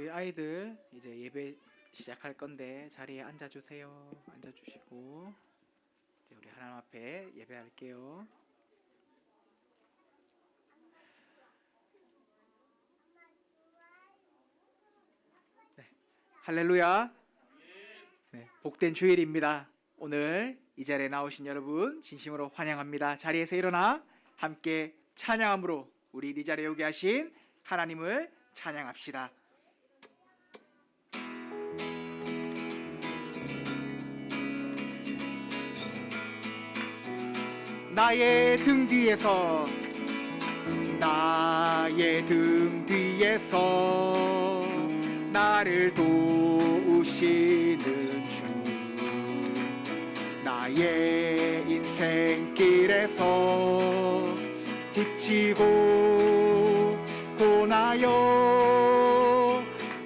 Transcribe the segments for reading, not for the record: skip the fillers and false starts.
우리 아이들 이제 예배 시작할 건데 자리에 앉아 주세요. 앉아 주시고 우리 하나님 앞에 예배할게요. 네. 할렐루야. 네, 복된 주일입니다. 오늘 이 자리에 나오신 여러분 진심으로 환영합니다. 자리에서 일어나 함께 찬양함으로 우리 이 자리에 오게 하신 하나님을 찬양합시다. 나의 등 뒤에서 나를 도우시는 주, 나의 인생길에서 지치고 고나여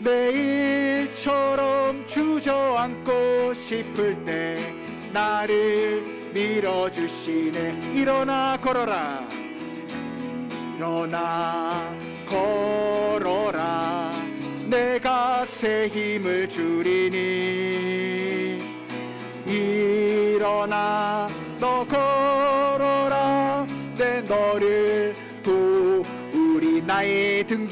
매일처럼 주저앉고 싶을 때 나를 밀어주시네. 일어나 걸어라, 일어나 걸어라, 내가 새 힘을 주리니. 일어나 너 걸어라, 내 너를 도우리. 나의 등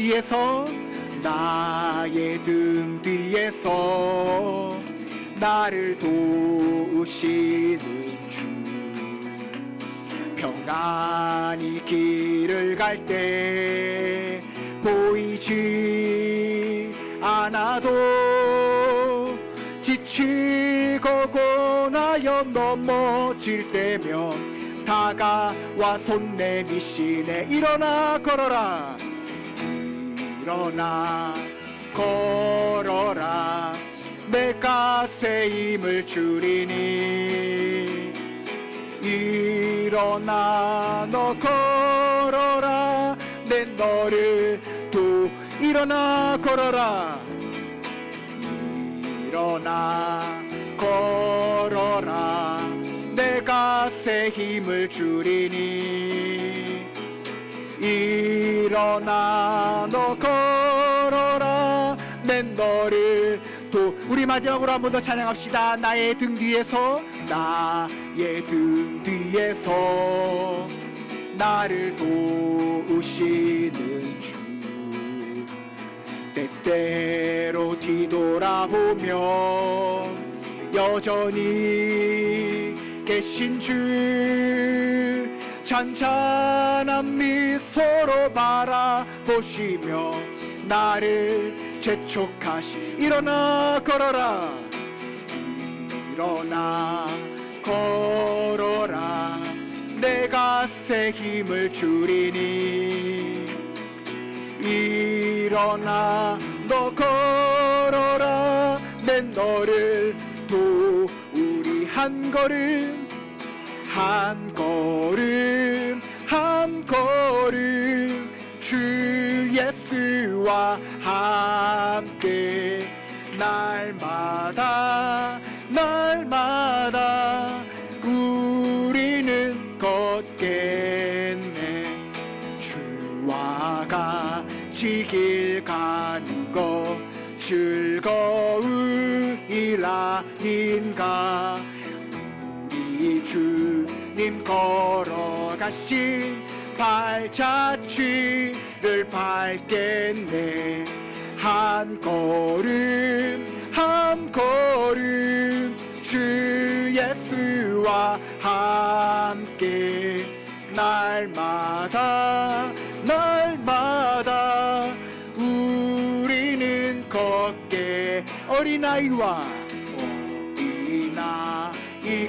뒤에서 나를 도우시는 주, 평안히 길을 갈 때 보이지 않아도 지치고 고나여 넘어질 때면 다가와 손 내미시네. 일어나 걸어라, 일어나 걸어라, 내가 새 힘을 주리니. 일어나 너 걸어라, 내 너를 도. 일어나 걸어라, 일어나 걸어라, 내가 새 힘을 주리니. 일어나 너 걸어라, 내 너를 도. 우리 마지막으로 한 번 더 찬양합시다. 나의 등 뒤에서 나를 도우시는 주, 때때로 뒤돌아보면 여전히 계신 주, 잔잔한 미소로 바라보시며 나를 재촉하시. 일어나 걸어라, 일어나 걸어라, 내가 새 힘을 주리니. 일어나 너 걸어라, 내 너를 도우리. 한 걸음 한 걸음 한 걸음 주 예수와 함께 날마다 우리는 걷겠네. 주와 같이 길 가는 것 즐거운 일 아닌가. 우리 주님 걸어가신 발자취를 밟겠네. 한 걸음 한 걸음 주 예수와 함께 날마다 우리는 걷게. 어린아이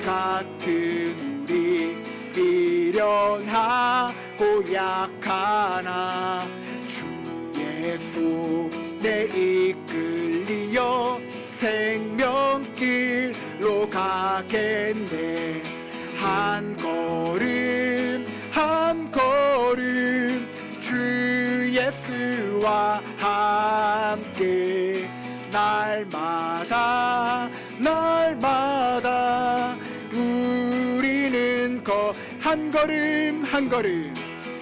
같은 우리 미련하고 약하나 주 예수 내 이끌리어 생명길로 가겠네. 한 걸음 한 걸음 주 예수와 함께 날마다 우리는 한 걸음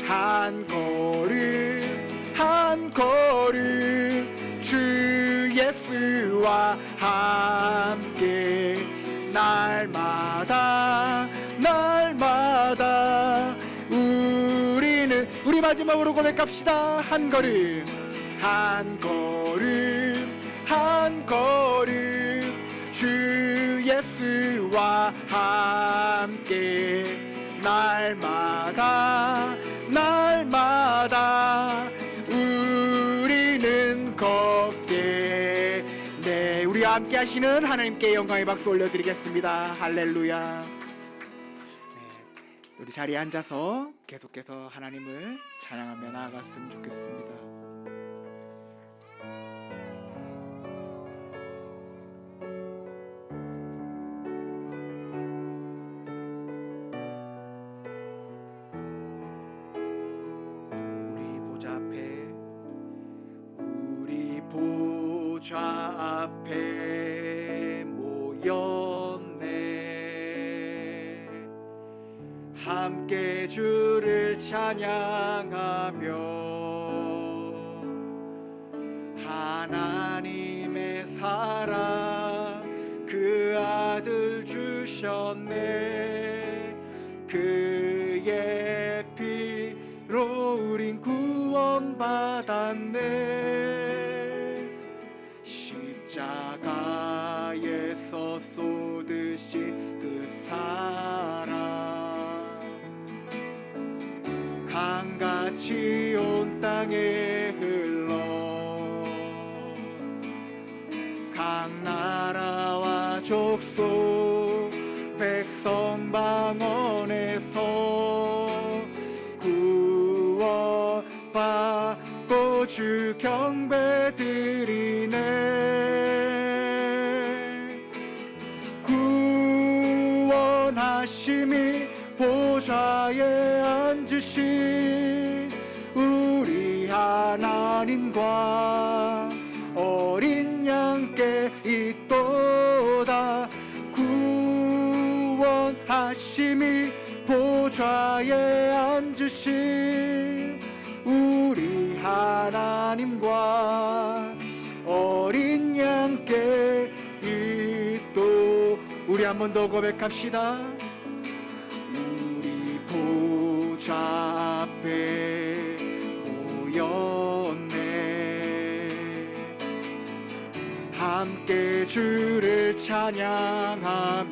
한 걸음 한 걸음 주 예수와 함께 날마다 날마다 우리 마지막으로 고백합시다. 한 걸음 한 걸음 한 걸음 주 예수와 함께 날마다 날마다 우리는 걷게. 네, 우리와 함께 하시는 하나님께 영광의 박수 올려드리겠습니다. 할렐루야. 우리 자리에 앉아서 계속해서 하나님을 찬양하며 나아갔으면 좋겠습니다. 우리 보좌 앞에 모였네. 함께 주를 찬양하며 하나님의 사랑 그 아들 주셨네. 그의 피로 우린 구원받았네. 십자가에서 쏟으신 그 사랑 강같이 온 땅에 흘러 각 나라와 족속 백성 방언에서 구원받고 주 경배 드리네. 구원하심이 보좌에 앉으신 우리 하나님과 어린 양께 있도다. 구원하심이 보좌에 앉으신 우리 하나님과 어린 양께 있도. 우리 한 번 더 고백합시다. 우리 보좌 앞에 모였네. 함께 주를 찬양하며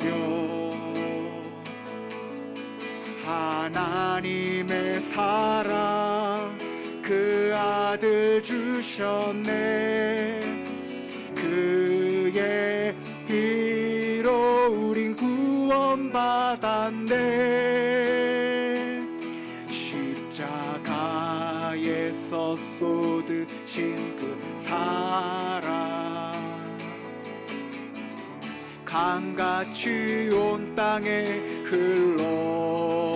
하나님의 사랑 그 아들 주셨네. 그의 피로 우린 구원받았네. 십자가에서 쏟으신 그 사랑 강같이 온 땅에 흘러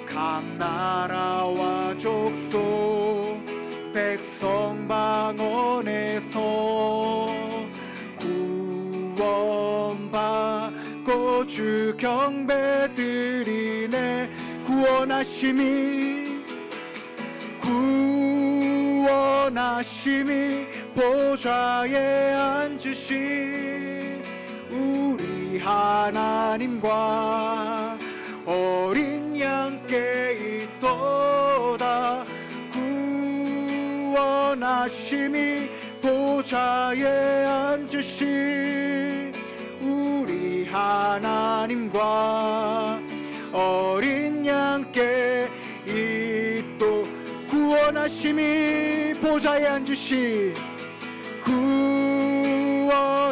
각 나라와 족속 백성 방언에서 구원받고 주 경배 드리네. 구원하심이 보좌에 앉으신 우리 하나님과 어린 양께 있도다. 구원하심이 보좌에 앉으신 우리 하나님과 어린 양께 있도. 구원하심이 보좌에 앉으신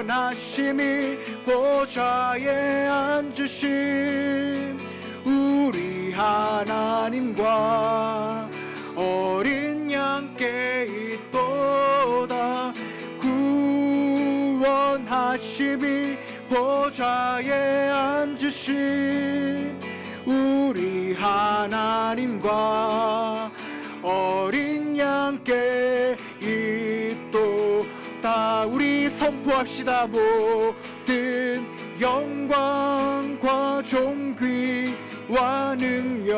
구원하심이 보좌에 앉으신 우리 하나님과 어린 양께 있도다. 구원하심이 보좌에 앉으신 우리 하나님과 어린 양께 있도다. 우리 선포합시다. 모든 영광과 존귀와 능력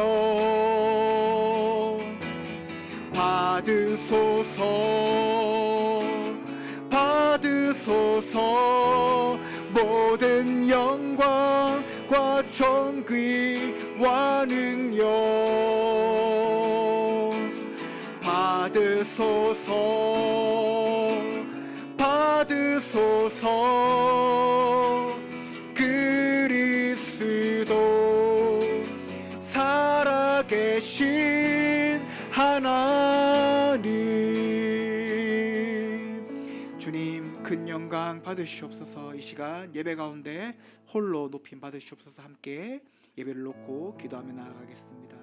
받으소서. 받으소서. 모든 영광과 존귀와 능력 받으소서. 받으소서. 그리스도 살아계신 하나님, 주님 큰 영광 받으시옵소서. 이 시간 예배 가운데 홀로 높임 받으시옵소서. 함께 예배를 놓고 기도하며 나아가겠습니다.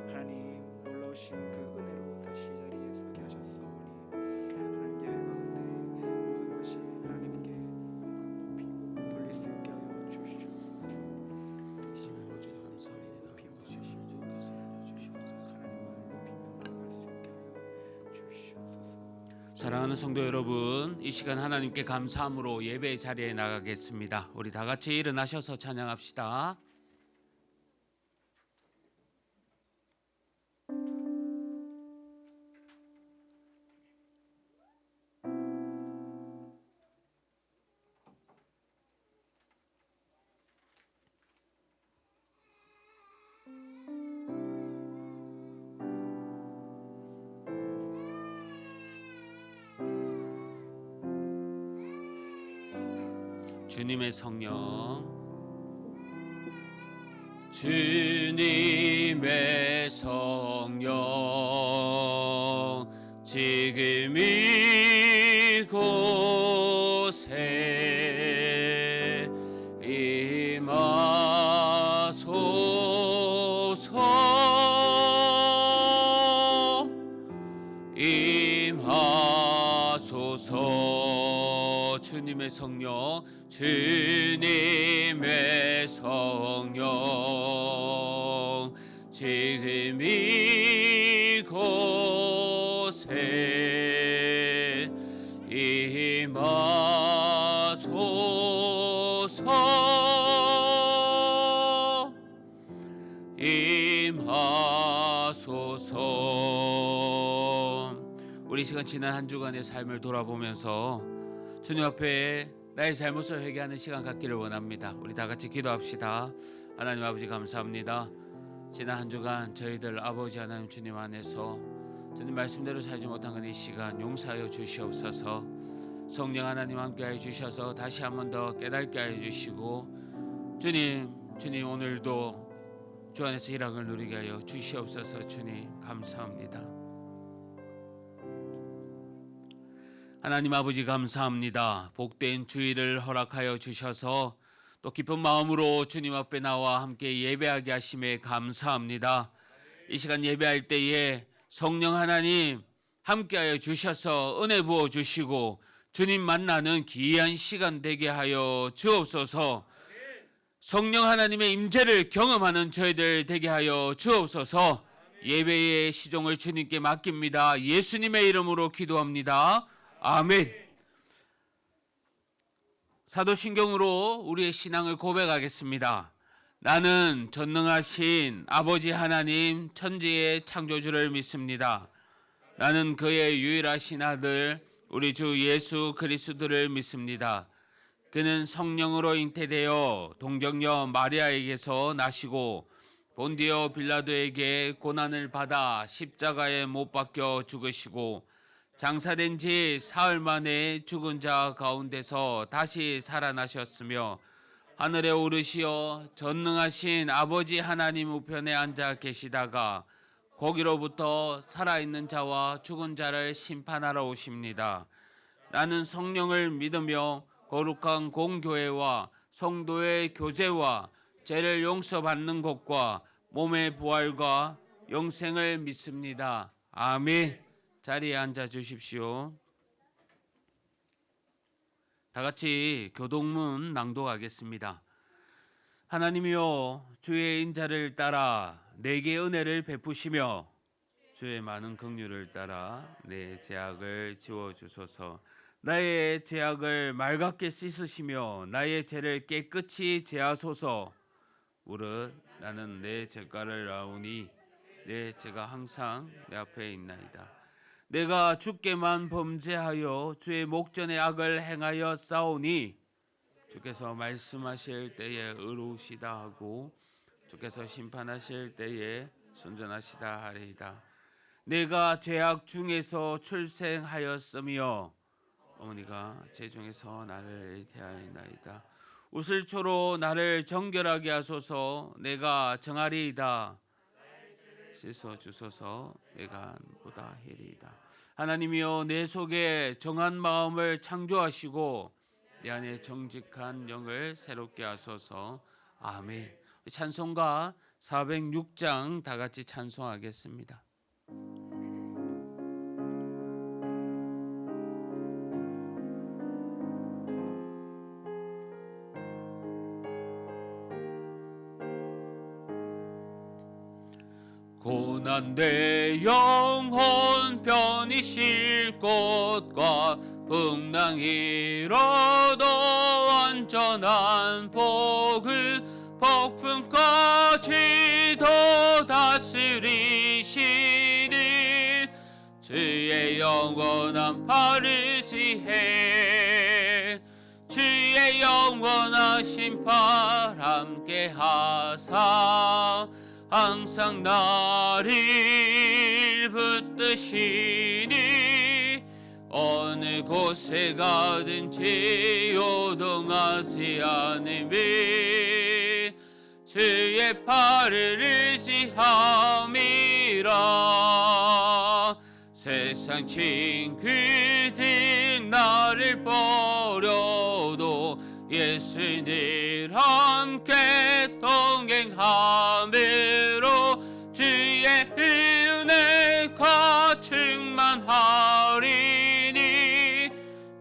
하나님 놀라우신 그 은혜로 다시 자리에 서게 하셨사오니 하나님 예배 가운데 모든 것이 하나님께 높이고 돌릴 수 있게 하여 주시옵소서. 이 시간 감사합니다. 높임 받으시옵소서. 하나님을 높이며 나아갈 수 있게 하여 주시옵소서. 사랑하는 성도 여러분, 이 시간 하나님께 감사함으로 예배의 자리에 나가겠습니다. 우리 다 같이 일어나셔서 찬양합시다. 주님의 성령, 주님의 성령, 지금 이곳에 임하소서. 임하소서. 주님의 성령, 주님의 성령, 지금 이곳에 임하소서. 임하소서. 우리 시간 지난 한 주간의 삶을 돌아보면서 주님 앞에 나의 잘못을 회개하는 시간 갖기를 원합니다. 우리 다 같이 기도합시다. 하나님 아버지 감사합니다. 지난 한 주간 저희들 아버지 하나님 주님 안에서 주님 말씀대로 살지 못한 건 이 시간 용서하여 주시옵소서. 성령 하나님 함께하여 주셔서 다시 한 번 더 깨닫게 하여 주시고 주님 오늘도 주 안에서 일함을 누리게 하여 주시옵소서. 주님 감사합니다. 하나님 아버지 감사합니다. 복된 주일을 허락하여 주셔서 또 기쁜 마음으로 주님 앞에 나와 함께 예배하게 하심에 감사합니다. 이 시간 예배할 때에 성령 하나님 함께하여 주셔서 은혜 부어 주시고 주님 만나는 귀한 시간 되게 하여 주옵소서. 성령 하나님의 임재를 경험하는 저희들 되게 하여 주옵소서. 예배의 시종을 주님께 맡깁니다. 예수님의 이름으로 기도합니다. 아멘. 사도신경으로 우리의 신앙을 고백하겠습니다. 나는 전능하신 아버지 하나님 천지의 창조주를 믿습니다. 나는 그의 유일하신 아들 우리 주 예수 그리스도를 믿습니다. 그는 성령으로 잉태되어 동정녀 마리아에게서 나시고 본디오 빌라도에게 고난을 받아 십자가에 못 박혀 죽으시고 장사된 지 사흘 만에 죽은 자 가운데서 다시 살아나셨으며 하늘에 오르시어 전능하신 아버지 하나님 우편에 앉아 계시다가 거기로부터 살아있는 자와 죽은 자를 심판하러 오십니다. 나는 성령을 믿으며 거룩한 공교회와 성도의 교제와 죄를 용서받는 것과 몸의 부활과 영생을 믿습니다. 아멘. 자리에 앉아 주십시오. 다 같이 교동문 낭독하겠습니다. 하나님이여 주의 인자를 따라 내게 은혜를 베푸시며 주의 많은 긍휼을 따라 내 죄악을 지워 주소서. 나의 죄악을 맑게 씻으시며 나의 죄를 깨끗이 제하소서. 무릇 나는 내 죄가를 아오니 내 죄가 항상 내 앞에 있나이다. 내가 주께만 범죄하여 주의 목전에 악을 행하여 싸우니 주께서 말씀하실 때에 의로우시다 하고 주께서 심판하실 때에 순전하시다 하리이다. 내가 죄악 중에서 출생하였으며 어머니가 제 중에서 나를 대하였나이다. 우슬초로 나를 정결하게 하소서. 내가 정하리이다. 씻어 주소서. 내가 보다 해리이다. 하나님이여, 내 속에 정한 마음을 창조하시고 내 안에 정직한 영을 새롭게 하소서. 아멘. 찬송가 406장 다 같이 찬송하겠습니다. 고난 내 영혼 편히 쉴 곳과 풍랑이라도 안전한 복을 폭풍까지도 다스리시니 주의 영원한 파르시해 주의 영원하신 팔 함께 하사 항상 나를 붙드시니 어느 곳에 가든지 요동하지 않음이 주의 팔을 의지함이라. 세상 친구들 나를 버려도 예수 늘 함께 동행함으로 주의 은혜가 충만하리니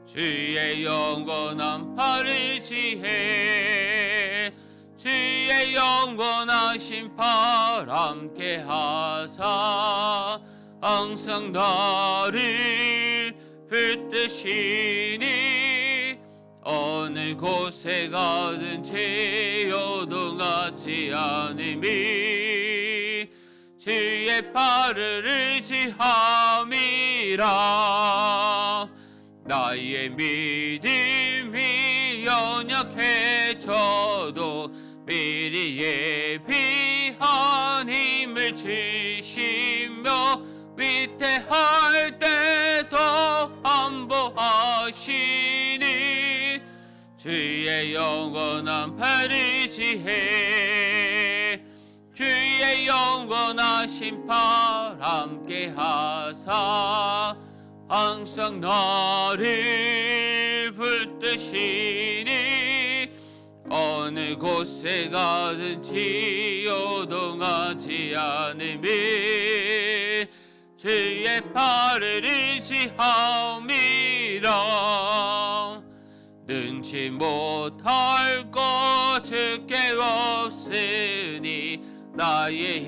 주의 영원한 팔을 지해 주의 영원하신 팔 함께 하사 항상 나를 붙드시니 어느 곳에 가든지 요동하지 않음이 주의 팔을 의지함이라. 나의 믿음이 연약해져도 미리 예비한 힘을 주시며 위태할 때도 안보하시니 주의 영원한 팔을 지해 주의 영원하신 팔 함께 하사 항상 나를 붙드시니 어느 곳에 가든지 요동하지 않음이 주의 팔을 의지함이라. 능치 못할 것 주께 없으니 나의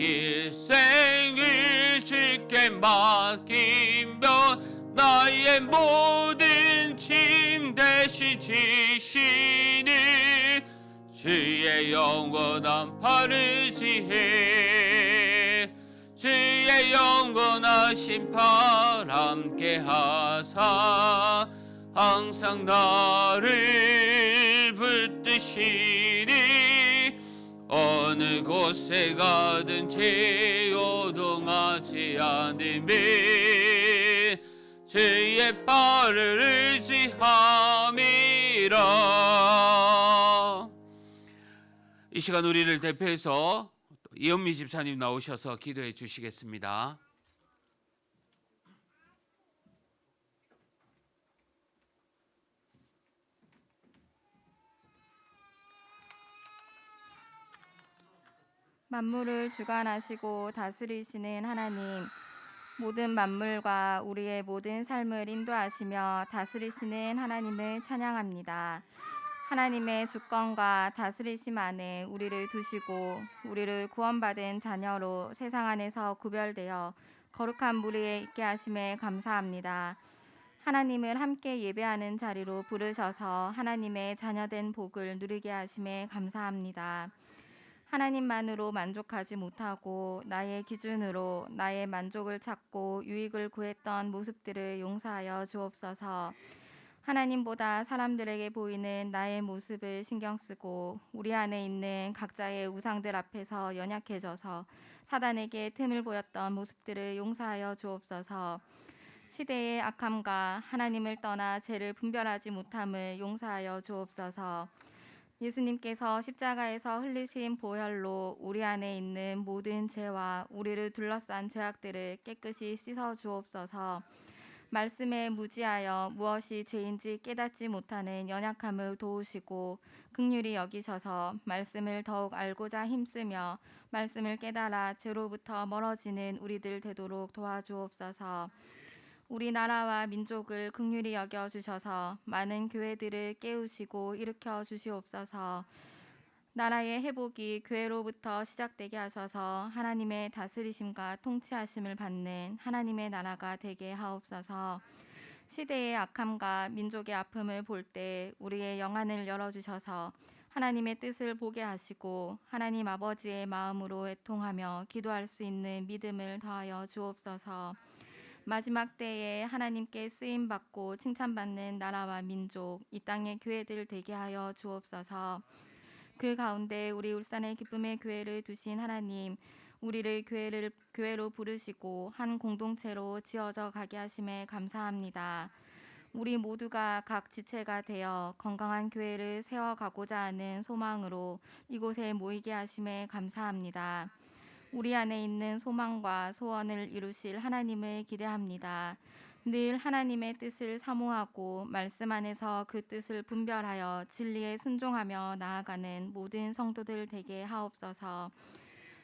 일생을 주께 맡기며 나의 모든 짐 대신 지시니 주의 영원한 팔을 지해 주의 영원하신 팔 함께 하사 항상 나를 붙드시니 어느 곳에 가든지 요동하지 않음이 주의 팔을 의지함이라. 이 시간 우리를 대표해서 이현미 집사님 나오셔서 기도해 주시겠습니다. 만물을 주관하시고 다스리시는 하나님, 모든 만물과 우리의 모든 삶을 인도하시며 다스리시는 하나님을 찬양합니다. 하나님의 주권과 다스리심 안에 우리를 두시고 우리를 구원받은 자녀로 세상 안에서 구별되어 거룩한 무리에 있게 하심에 감사합니다. 하나님을 함께 예배하는 자리로 부르셔서 하나님의 자녀된 복을 누리게 하심에 감사합니다. 하나님만으로 만족하지 못하고 나의 기준으로 나의 만족을 찾고 유익을 구했던 모습들을 용서하여 주옵소서. 하나님보다 사람들에게 보이는 나의 모습을 신경 쓰고 우리 안에 있는 각자의 우상들 앞에서 연약해져서 사단에게 틈을 보였던 모습들을 용서하여 주옵소서. 시대의 악함과 하나님을 떠나 죄를 분별하지 못함을 용서하여 주옵소서. 예수님께서 십자가에서 흘리신 보혈로 우리 안에 있는 모든 죄와 우리를 둘러싼 죄악들을 깨끗이 씻어 주옵소서. 말씀에 무지하여 무엇이 죄인지 깨닫지 못하는 연약함을 도우시고 긍휼히 여기셔서 말씀을 더욱 알고자 힘쓰며 말씀을 깨달아 죄로부터 멀어지는 우리들 되도록 도와주옵소서. 우리나라와 민족을 긍휼히 여겨 주셔서 많은 교회들을 깨우시고 일으켜 주시옵소서. 나라의 회복이 교회로부터 시작되게 하셔서 하나님의 다스리심과 통치하심을 받는 하나님의 나라가 되게 하옵소서. 시대의 악함과 민족의 아픔을 볼 때 우리의 영안을 열어주셔서 하나님의 뜻을 보게 하시고 하나님 아버지의 마음으로 애통하며 기도할 수 있는 믿음을 더하여 주옵소서. 마지막 때에 하나님께 쓰임 받고 칭찬받는 나라와 민족, 이 땅의 교회들 되게 하여 주옵소서. 그 가운데 우리 울산의 기쁨의 교회를 두신 하나님, 우리를 교회로 부르시고 한 공동체로 지어져 가게 하심에 감사합니다. 우리 모두가 각 지체가 되어 건강한 교회를 세워가고자 하는 소망으로 이곳에 모이게 하심에 감사합니다. 우리 안에 있는 소망과 소원을 이루실 하나님을 기대합니다. 늘 하나님의 뜻을 사모하고 말씀 안에서 그 뜻을 분별하여 진리에 순종하며 나아가는 모든 성도들 되게 하옵소서.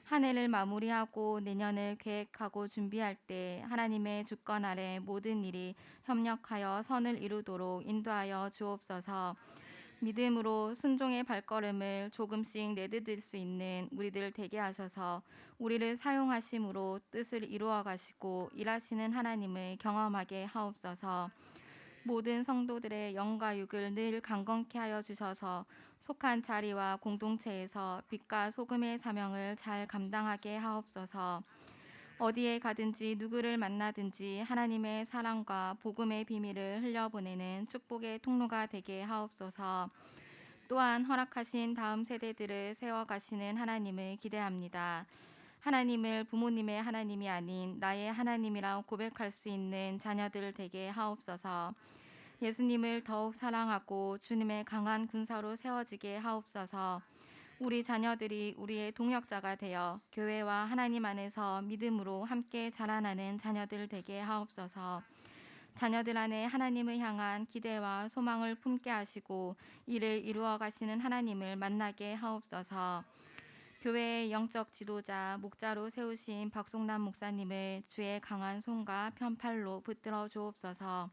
한 해를 마무리하고 내년을 계획하고 준비할 때 하나님의 주권 아래 모든 일이 협력하여 선을 이루도록 인도하여 주옵소서. 믿음으로 순종의 발걸음을 조금씩 내디딜 수 있는 우리들 되게 하셔서 우리를 사용하심으로 뜻을 이루어 가시고 일하시는 하나님을 경험하게 하옵소서. 모든 성도들의 영과 육을 늘 강건케 하여 주셔서 속한 자리와 공동체에서 빛과 소금의 사명을 잘 감당하게 하옵소서. 어디에 가든지 누구를 만나든지 하나님의 사랑과 복음의 비밀을 흘려보내는 축복의 통로가 되게 하옵소서. 또한 허락하신 다음 세대들을 세워가시는 하나님을 기대합니다. 하나님을 부모님의 하나님이 아닌 나의 하나님이라 고백할 수 있는 자녀들 되게 하옵소서. 예수님을 더욱 사랑하고 주님의 강한 군사로 세워지게 하옵소서. 우리 자녀들이 우리의 동역자가 되어 교회와 하나님 안에서 믿음으로 함께 자라나는 자녀들 되게 하옵소서. 자녀들 안에 하나님을 향한 기대와 소망을 품게 하시고 이를 이루어 가시는 하나님을 만나게 하옵소서. 교회의 영적 지도자 목자로 세우신 박송남 목사님을 주의 강한 손과 편팔로 붙들어 주옵소서.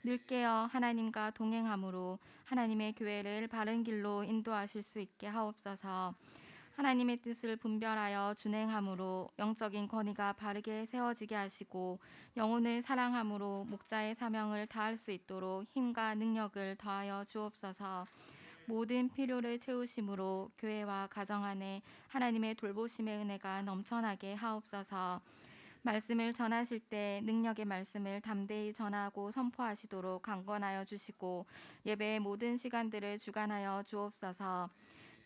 늘 깨어 하나님과 동행함으로 하나님의 교회를 바른 길로 인도하실 수 있게 하옵소서. 하나님의 뜻을 분별하여 준행함으로 영적인 권위가 바르게 세워지게 하시고 영혼을 사랑함으로 목자의 사명을 다할 수 있도록 힘과 능력을 더하여 주옵소서. 모든 필요를 채우심으로 교회와 가정 안에 하나님의 돌보심의 은혜가 넘쳐나게 하옵소서. 말씀을 전하실 때 능력의 말씀을 담대히 전하고 선포하시도록 강권하여 주시고 예배의 모든 시간들을 주관하여 주옵소서.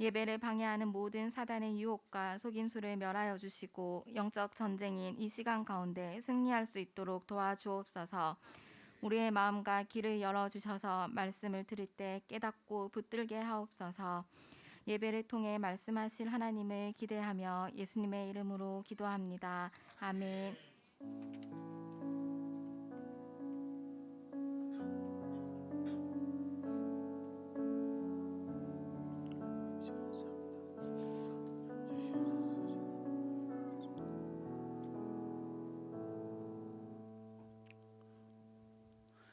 예배를 방해하는 모든 사단의 유혹과 속임수를 멸하여 주시고 영적 전쟁인 이 시간 가운데 승리할 수 있도록 도와주옵소서. 우리의 마음과 귀를 열어주셔서 말씀을 들을 때 깨닫고 붙들게 하옵소서. 예배를 통해 말씀하실 하나님을 기대하며 예수님의 이름으로 기도합니다. 아멘.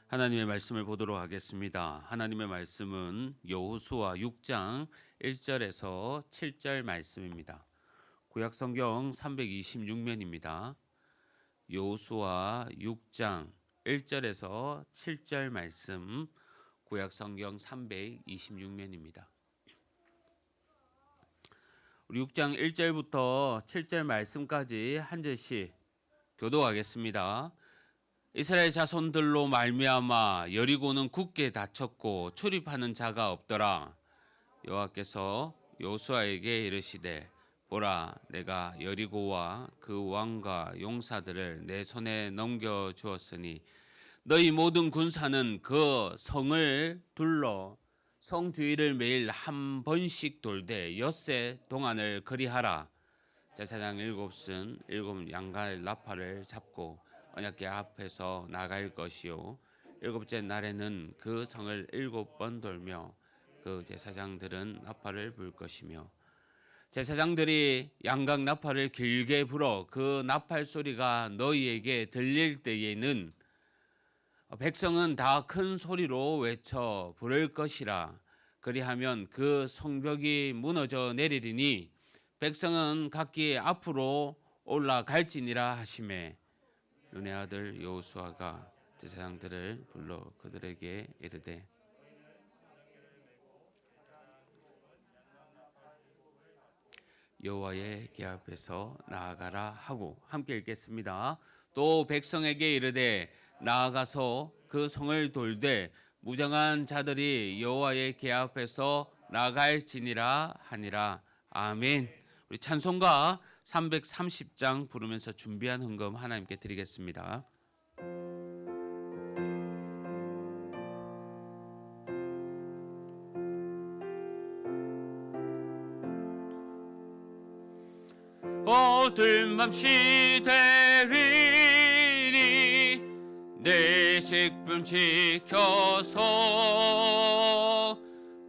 하나님의 말씀을 보도록 하겠습니다. 하나님의 말씀은 여호수아 6장 1절에서 7절 말씀입니다. 구약 성경 326면입니다. 여호수아 6장 1절에서 7절 말씀, 구약 성경 326면입니다. 우리 6장 1절부터 7절 말씀까지 한 절씩 교도하겠습니다. 이스라엘 자손들로 말미암아 여리고는 굳게 닫혔고 출입하는 자가 없더라. 여호와께서 여호수아에게 이르시되 보라, 내가 여리고와 그 왕과 용사들을 내 손에 넘겨 주었으니 너희 모든 군사는 그 성을 둘러 성 주위를 매일 한 번씩 돌되 엿새 동안을 그리하라. 제사장 7은 7 양갈 나팔을 잡고 언약궤 앞에서 나갈 것이요 7째 날에는 그 성을 7번 돌며 그 제사장들은 나팔을 불 것이며 제사장들이 양각 나팔을 길게 불어 그 나팔 소리가 너희에게 들릴 때에는 백성은 다 큰 소리로 외쳐 부를 것이라. 그리하면 그 성벽이 무너져 내리리니 백성은 각기 앞으로 올라갈지니라 하시매 눈의 아들 여호수아가 제사장들을 불러 그들에게 이르되 여호와의 궤 앞에서 나아가라 하고 함께 읽겠습니다. 또 백성에게 이르되 나아가서 그 성을 돌되 무장한 자들이 여호와의 궤 앞에서 나갈지니라 하니라. 아멘. 우리 찬송가 330장 부르면서 준비한 헌금 하나님께 드리겠습니다. 어두운 밤 시대리니 내 직분 지켜서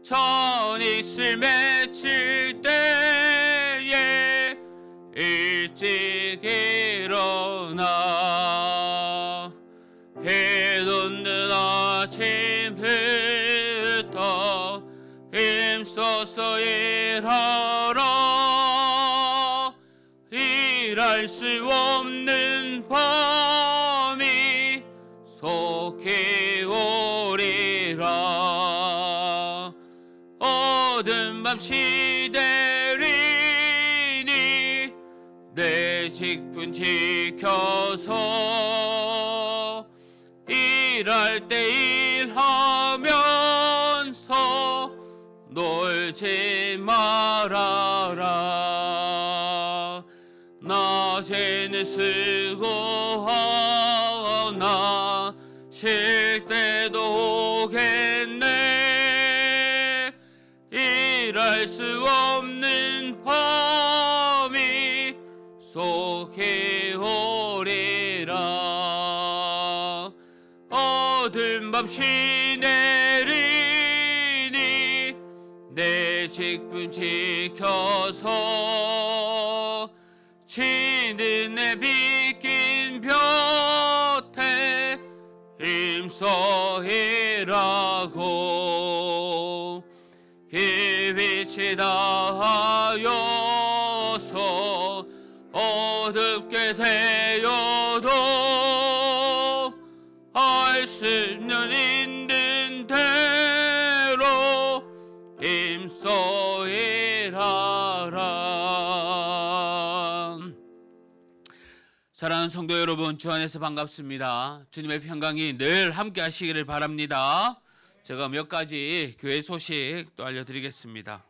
전이슬 맺힐 때에 일찍 일어나 해 돋는 아침부터 힘써서 일하라. 일할 수 없는 밤이 속히 오리라. 어두운 밤 시대리니 내 직분 지켜서 일할 때 일하면서 놀지 말아라. 낮에는 수고하나 쉴 때도 오겠네. 일할 수 없는 밤이 속히 오리라. 어두운 밤 시내리니 내 직분 지켜서 지는 내 빗긴 볕에 힘써 일하고 빛이 닿아여서 어둡게 되어도 알 수는 있는 대로 힘써 일하라. 사랑하는 성도 여러분, 주 안에서 반갑습니다. 주님의 평강이 늘 함께 하시기를 바랍니다. 제가 몇 가지 교회 소식 또 알려드리겠습니다.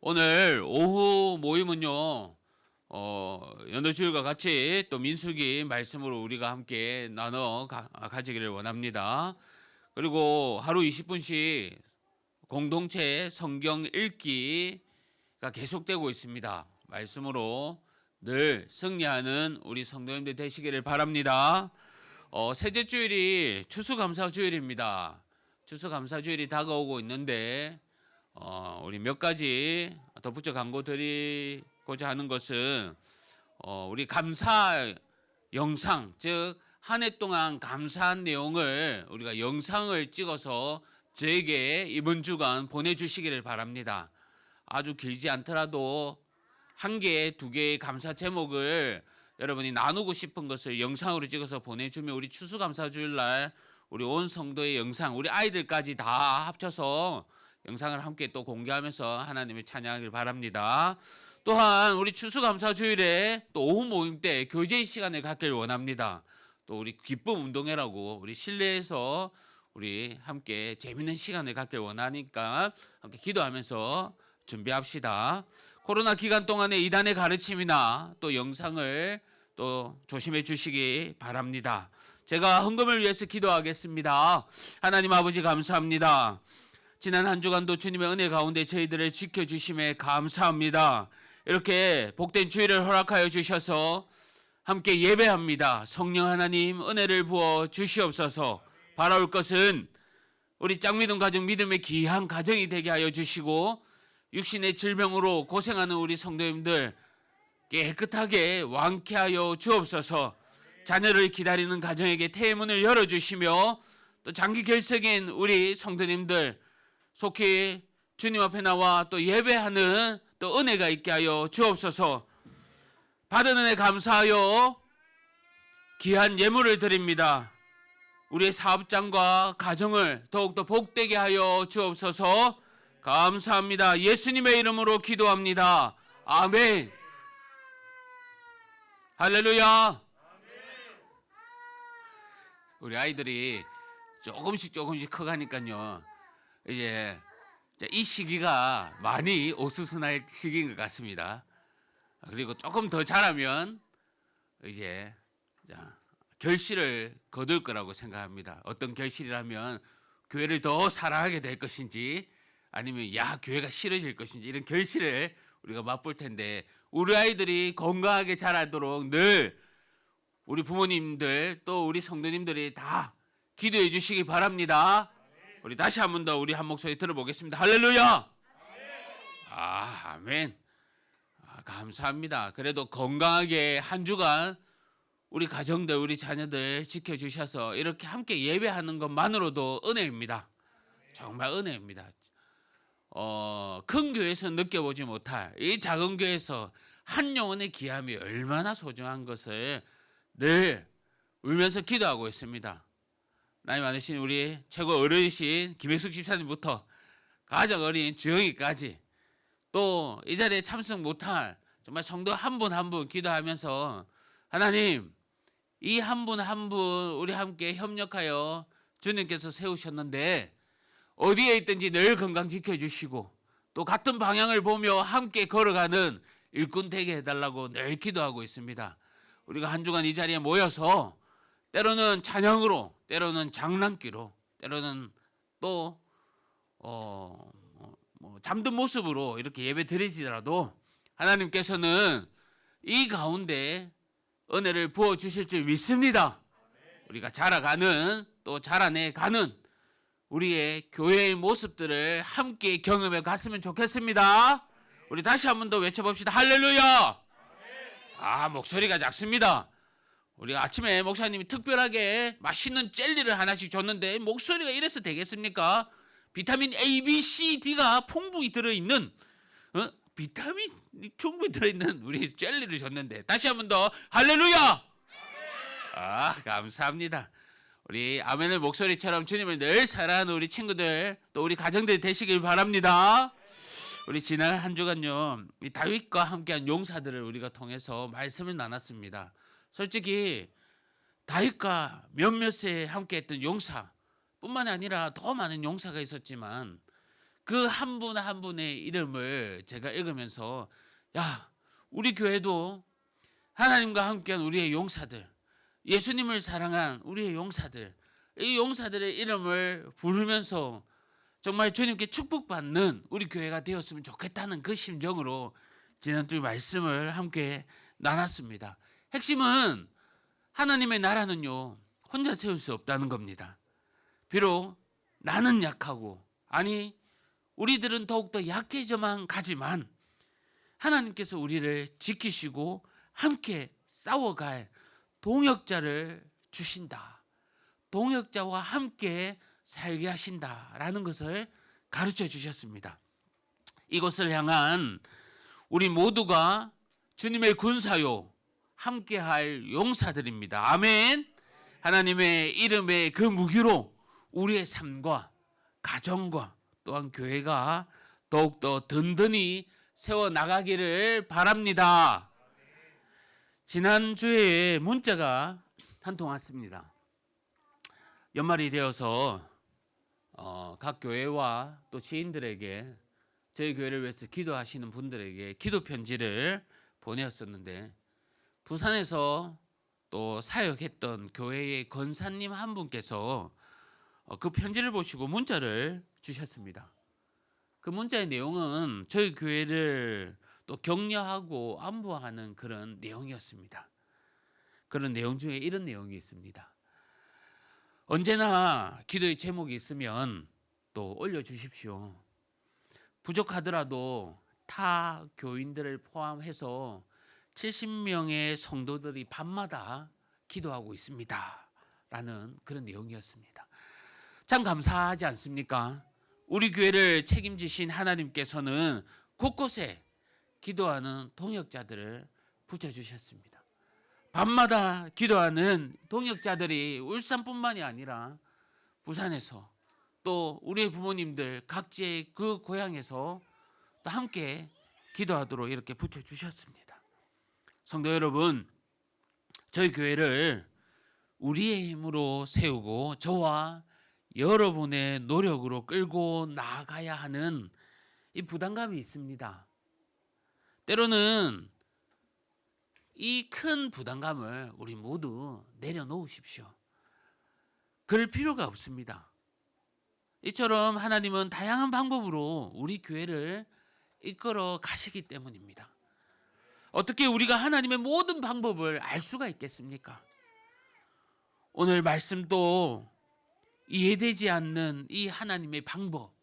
오늘 오후 모임은요, 연도주일과 같이 또 민수기 말씀으로 우리가 함께 나눠 가지기를 원합니다. 그리고 하루 20분씩 공동체 성경 읽기가 계속되고 있습니다. 말씀으로 늘 승리하는 우리 성도님들 되시기를 바랍니다. 셋째 주일이 추수감사주일입니다. 추수감사주일이 다가오고 있는데 우리 몇 가지 덧붙여 광고 드리고자 하는 것은 우리 감사 영상, 즉 한 해 동안 감사한 내용을 우리가 영상을 찍어서 저에게 이번 주간 보내주시기를 바랍니다. 아주 길지 않더라도 한 개, 두 개의 감사 제목을 여러분이 나누고 싶은 것을 영상으로 찍어서 보내주면 우리 추수감사주일날 우리 온 성도의 영상, 우리 아이들까지 다 합쳐서 영상을 함께 또 공개하면서 하나님을 찬양하길 바랍니다. 또한 우리 추수감사주일에 또 오후 모임 때 교제 시간을 갖길 원합니다. 또 우리 기쁨 운동회라고 우리 실내에서 우리 함께 재밌는 시간을 갖길 원하니까 함께 기도하면서 준비합시다. 코로나 기간 동안에 이단의 가르침이나 또 영상을 또 조심해 주시기 바랍니다. 제가 헌금을 위해서 기도하겠습니다. 하나님 아버지 감사합니다. 지난 한 주간도 주님의 은혜 가운데 저희들을 지켜주심에 감사합니다. 이렇게 복된 주일을 허락하여 주셔서 함께 예배합니다. 성령 하나님 은혜를 부어 주시옵소서. 바라올 것은 우리 짝믿음 가정 믿음의 귀한 가정이 되게 하여 주시고 육신의 질병으로 고생하는 우리 성도님들 깨끗하게 완쾌하여 주옵소서. 자녀를 기다리는 가정에게 태문을 열어주시며 또 장기 결석인 우리 성도님들 속히 주님 앞에 나와 또 예배하는 또 은혜가 있게 하여 주옵소서. 받은 은혜 감사하여 귀한 예물을 드립니다. 우리의 사업장과 가정을 더욱더 복되게 하여 주옵소서. 감사합니다. 예수님의 이름으로 기도합니다. 아멘. 할렐루야. 우리 아이들이 조금씩 커가니까요. 이제 이 시기가 많이 오수순할 시기인 것 같습니다. 그리고 조금 더 자라면 이제 결실을 거둘 거라고 생각합니다. 어떤 결실이라면 교회를 더 사랑하게 될 것인지 아니면 교회가 싫어질 것인지 이런 결실을 우리가 맛볼 텐데 우리 아이들이 건강하게 자라도록 늘 우리 부모님들 또 우리 성도님들이 다 기도해 주시기 바랍니다. 우리 다시 한 번 더 우리 한 목소리 들어보겠습니다. 할렐루야. 아멘. 감사합니다. 그래도 건강하게 한 주간 우리 가정들 우리 자녀들 지켜주셔서 이렇게 함께 예배하는 것만으로도 은혜입니다. 정말 은혜입니다. 큰 교회에서 느껴보지 못할 이 작은 교회에서 한 영혼의 귀함이 얼마나 소중한 것을 늘 울면서 기도하고 있습니다. 나이 많으신 우리 최고 어른이신 김혜숙 집사님부터 가장 어린 주영이까지 또 이 자리에 참석 못할 정말 성도 한 분 한 분 기도하면서 하나님 이 한 분 한 분 우리 함께 협력하여 주님께서 세우셨는데 어디에 있든지 늘 건강 지켜주시고 또 같은 방향을 보며 함께 걸어가는 일꾼 되게 해달라고 늘 기도하고 있습니다. 우리가 한 주간 이 자리에 모여서 때로는 찬양으로 때로는 장난기로 때로는 또 잠든 모습으로 이렇게 예배 드리지라도 하나님께서는 이 가운데 은혜를 부어 주실 줄 믿습니다. 우리가 자라가는 또 자라내가는 우리의 교회의 모습들을 함께 경험해 갔으면 좋겠습니다. 우리 다시 한 번 더 외쳐봅시다. 할렐루야. 목소리가 작습니다. 우리 아침에 목사님이 특별하게 맛있는 젤리를 하나씩 줬는데 목소리가 이래서 되겠습니까? 비타민 A, B, C, D가 풍부히 들어있는 비타민이 충분히 들어있는 우리 젤리를 줬는데 다시 한 번 더 할렐루야. 감사합니다. 우리 아멘의 목소리처럼 주님을 늘 사랑하는 우리 친구들 또 우리 가정들 되시길 바랍니다. 우리 지난 한 주간요 이 다윗과 함께한 용사들을 우리가 통해서 말씀을 나눴습니다. 솔직히 다윗과 몇몇에 함께했던 용사뿐만 아니라 더 많은 용사가 있었지만 그 한 분 한 분의 이름을 제가 읽으면서 우리 교회도 하나님과 함께한 우리의 용사들 예수님을 사랑한 우리의 용사들 이 용사들의 이름을 부르면서 정말 주님께 축복받는 우리 교회가 되었으면 좋겠다는 그 심정으로 지난주 말씀을 함께 나눴습니다. 핵심은 하나님의 나라는요 혼자 세울 수 없다는 겁니다. 비록 나는 약하고 우리들은 더욱더 약해져만 가지만 하나님께서 우리를 지키시고 함께 싸워갈 동역자를 주신다. 동역자와 함께 살게 하신다라는 것을 가르쳐 주셨습니다. 이것을 향한 우리 모두가 주님의 군사요 함께할 용사들입니다. 아멘. 하나님의 이름의 그 무기로 우리의 삶과 가정과 또한 교회가 더욱더 든든히 세워 나가기를 바랍니다. 지난주에 문자가 한 통 왔습니다. 연말이 되어서 각 교회와 또 지인들에게 저희 교회를 위해서 기도하시는 분들에게 기도 편지를 보내었었는데, 부산에서 또 사역했던 교회의 권사님 한 분께서 그 편지를 보시고 문자를 주셨습니다. 그 문자의 내용은 저희 교회를 또 격려하고 안부하는 그런 내용이었습니다. 그런 내용 중에 이런 내용이 있습니다. 언제나 기도의 제목이 있으면 또 올려주십시오. 부족하더라도 타 교인들을 포함해서 70명의 성도들이 밤마다 기도하고 있습니다. 라는 그런 내용이었습니다. 참 감사하지 않습니까? 우리 교회를 책임지신 하나님께서는 곳곳에 기도하는 동역자들을 붙여주셨습니다. 밤마다 기도하는 동역자들이 울산뿐만이 아니라 부산에서 또 우리의 부모님들 각지의 그 고향에서 또 함께 기도하도록 이렇게 붙여주셨습니다. 성도 여러분, 저희 교회를 우리의 힘으로 세우고 저와 여러분의 노력으로 끌고 나가야 하는 이 부담감이 있습니다. 때로는 이 큰 부담감을 우리 모두 내려놓으십시오. 그럴 필요가 없습니다. 이처럼 하나님은 다양한 방법으로 우리 교회를 이끌어 가시기 때문입니다. 어떻게 우리가 하나님의 모든 방법을 알 수가 있겠습니까? 오늘 말씀도 이해되지 않는 이 하나님의 방법,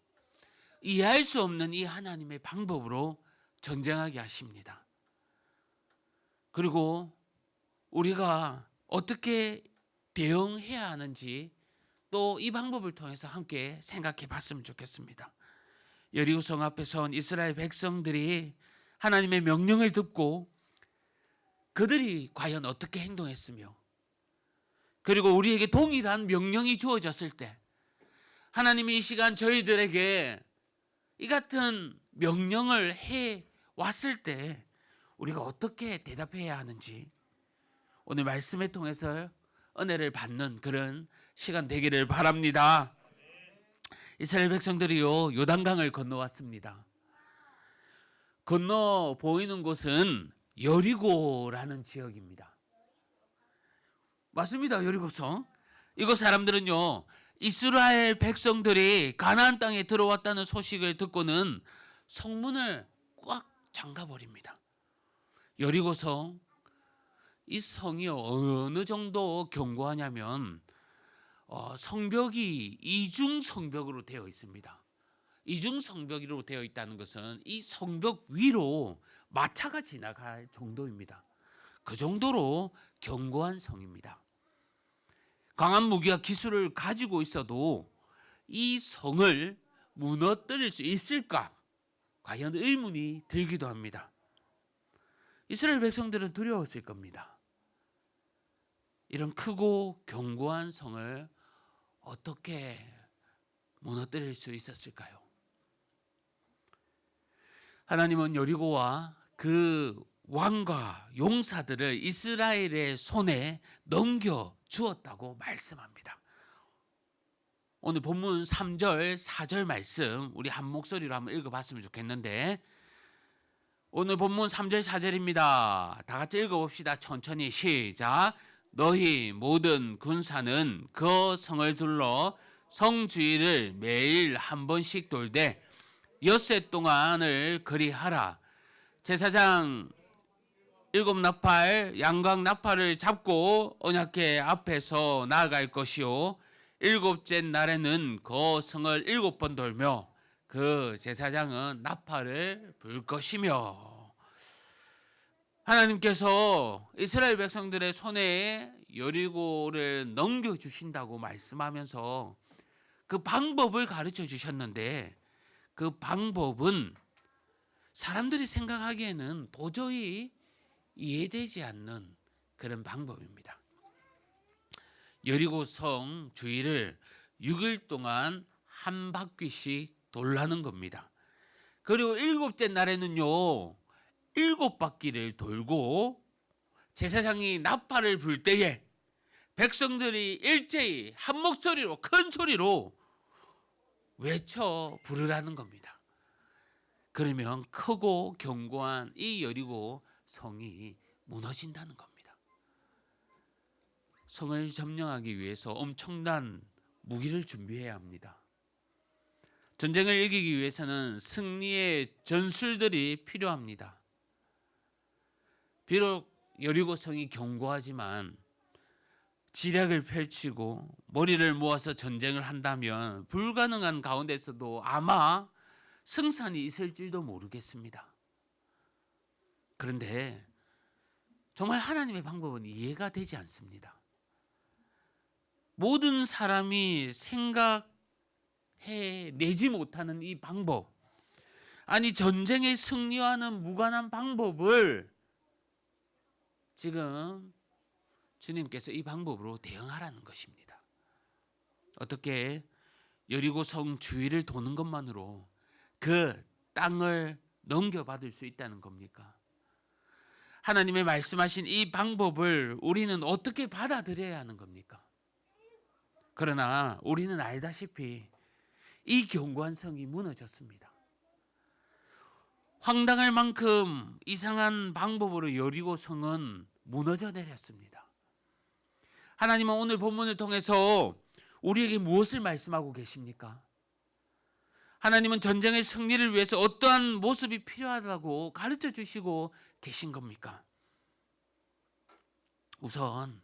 이해할 수 없는 이 하나님의 방법으로 전쟁하게 하십니다. 그리고 우리가 어떻게 대응해야 하는지 또 이 방법을 통해서 함께 생각해 봤으면 좋겠습니다. 여리고성 앞에 선 이스라엘 백성들이 하나님의 명령을 듣고 그들이 과연 어떻게 행동했으며, 그리고 우리에게 동일한 명령이 주어졌을 때 하나님이 이 시간 저희들에게 이 같은 명령을 해 왔을 때 우리가 어떻게 대답해야 하는지 오늘 말씀을 통해서 은혜를 받는 그런 시간 되기를 바랍니다. 이스라엘 백성들이요, 요단강을 건너왔습니다. 건너 보이는 곳은 여리고라는 지역입니다. 맞습니다. 여리고성. 이곳 사람들은요, 이스라엘 백성들이 가나안 땅에 들어왔다는 소식을 듣고는 성문을 꽉 잠가버립니다. 여리고성, 이 성이 어느 정도 견고하냐면 성벽이 이중 성벽으로 되어 있습니다. 이중 성벽으로 되어 있다는 것은 이 성벽 위로 마차가 지나갈 정도입니다. 그 정도로 견고한 성입니다. 강한 무기와 기술을 가지고 있어도 이 성을 무너뜨릴 수 있을까? 과연 의문이 들기도 합니다. 이스라엘 백성들은 두려웠을 겁니다. 이런 크고 견고한 성을 어떻게 무너뜨릴 수 있었을까요? 하나님은 여리고와 그 왕과 용사들을 이스라엘의 손에 넘겨 주었다고 말씀합니다. 오늘 본문 3절, 4절 말씀 우리 한 목소리로 한번 읽어봤으면 좋겠는데, 오늘 본문 3절, 4절입니다. 다 같이 읽어봅시다. 천천히 시작. 너희 모든 군사는 그 성을 둘러 성 주위를 매일 한 번씩 돌되 엿새 동안을 그리하라. 제사장 7나팔 양각 나팔을 잡고 언약궤 앞에서 나아갈 것이요, 7째 날에는 그 성을 7번 돌며 그 제사장은 나팔을 불 것이며. 하나님께서 이스라엘 백성들의 손에 여리고를 넘겨주신다고 말씀하면서 그 방법을 가르쳐 주셨는데, 그 방법은 사람들이 생각하기에는 도저히 이해되지 않는 그런 방법입니다. 여리고 성 주위를 6일 동안 한 바퀴씩 돌라는 겁니다. 그리고 일곱째 날에는요 7바퀴를 돌고 제사장이 나팔을 불 때에 백성들이 일제히 한 목소리로 큰 소리로 외쳐 부르라는 겁니다. 그러면 크고 견고한 이 여리고 성이 무너진다는 겁니다. 성을 점령하기 위해서 엄청난 무기를 준비해야 합니다. 전쟁을 이기기 위해서는 승리의 전술들이 필요합니다. 비록 여리고 성이 견고하지만 지략을 펼치고 머리를 모아서 전쟁을 한다면 불가능한 가운데서도 아마 승산이 있을지도 모르겠습니다. 그런데 정말 하나님의 방법은 이해가 되지 않습니다. 모든 사람이 생각해내지 못하는 이 방법, 아니 전쟁에 승리하는 무관한 방법을 지금 주님께서 이 방법으로 대응하라는 것입니다. 어떻게 여리고 성 주위를 도는 것만으로 그 땅을 넘겨받을 수 있다는 겁니까? 하나님의 말씀하신 이 방법을 우리는 어떻게 받아들여야 하는 겁니까? 그러나 우리는 알다시피 이 견고한 성이 무너졌습니다. 황당할 만큼 이상한 방법으로 여리고 성은 무너져 내렸습니다. 하나님은 오늘 본문을 통해서 우리에게 무엇을 말씀하고 계십니까? 하나님은 전쟁의 승리를 위해서 어떠한 모습이 필요하다고 가르쳐 주시고 계신 겁니까? 우선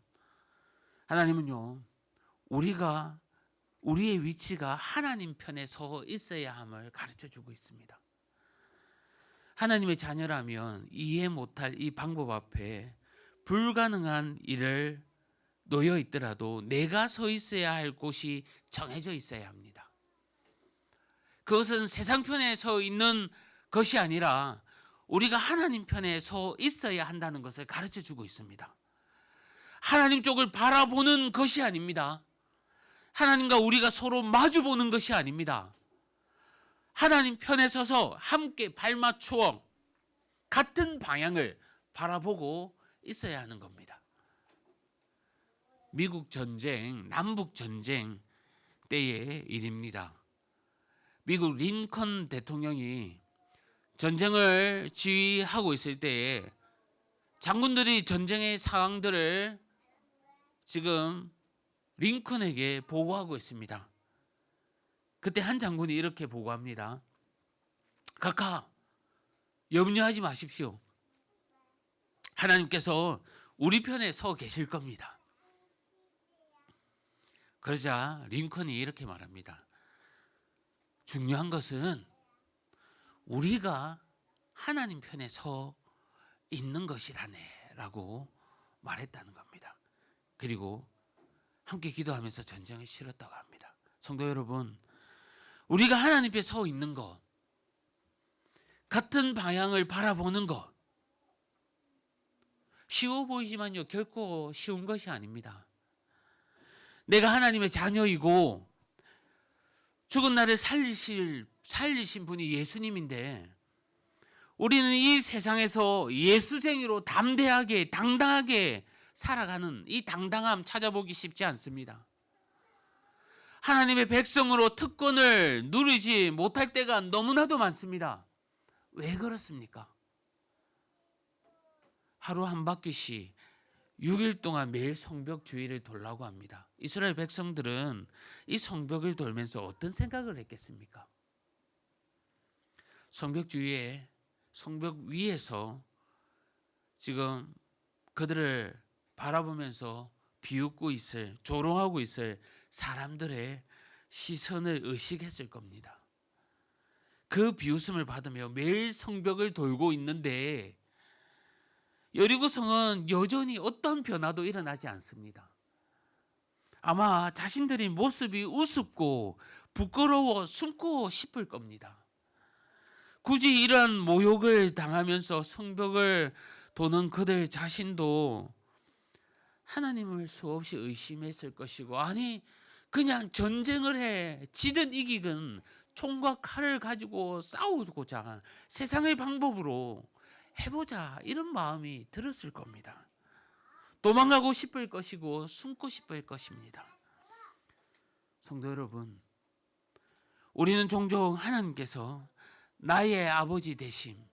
하나님은요, 우리의 위치가 하나님 편에 서 있어야 함을 가르쳐 주고 있습니다. 하나님의 자녀라면 이해 못할 이 방법 앞에 불가능한 일을 놓여 있더라도 내가 서 있어야 할 곳이 정해져 있어야 합니다. 그것은 세상 편에 서 있는 것이 아니라 우리가 하나님 편에 서 있어야 한다는 것을 가르쳐 주고 있습니다. 하나님 쪽을 바라보는 것이 아닙니다. 하나님과 우리가 서로 마주보는 것이 아닙니다. 하나님 편에 서서 함께 발맞추어 같은 방향을 바라보고 있어야 하는 겁니다. 미국 전쟁, 남북 전쟁 때의 일입니다. 미국 링컨 대통령이 전쟁을 지휘하고 있을 때에 장군들이 전쟁의 상황들을 지금 링컨에게 보고하고 있습니다. 그때 한 장군이 이렇게 보고합니다. 각하, 염려하지 마십시오. 하나님께서 우리 편에 서 계실 겁니다. 그러자 링컨이 이렇게 말합니다. 중요한 것은 우리가 하나님 편에 서 있는 것이라네 라고 말했다는 겁니다. 그리고 함께 기도하면서 전쟁을 치렀다고 합니다. 성도 여러분, 우리가 하나님 편에 서 있는 것, 같은 방향을 바라보는 것, 쉬워 보이지만요, 결코 쉬운 것이 아닙니다. 내가 하나님의 자녀이고 죽은 나를 살리신 분이 예수님인데 우리는 이 세상에서 예수쟁이로 담대하게 당당하게 살아가는 이 당당함 찾아보기 쉽지 않습니다. 하나님의 백성으로 특권을 누리지 못할 때가 너무나도 많습니다. 왜 그렇습니까? 하루 한 바퀴씩 6일 동안 매일 성벽 주위를 돌라고 합니다. 이스라엘 백성들은 이 성벽을 돌면서 어떤 생각을 했겠습니까? 성벽 주위에, 성벽 위에서 지금 그들을 바라보면서 비웃고 있을, 조롱하고 있을 사람들의 시선을 의식했을 겁니다. 그 비웃음을 받으며 매일 성벽을 돌고 있는데 여리고 성은 여전히 어떤 변화도 일어나지 않습니다. 아마 자신들의 모습이 우습고 부끄러워 숨고 싶을 겁니다. 굳이 이러한 모욕을 당하면서 성벽을 도는 그들 자신도 하나님을 수없이 의심했을 것이고, 아니 그냥 전쟁을 해 지든 이기든 총과 칼을 가지고 싸우고자 세상의 방법으로 해보자 이런 마음이 들었을 겁니다. 도망가고 싶을 것이고 숨고 싶을 것입니다. 성도 여러분, 우리는 종종 하나님께서 나의 아버지 되심,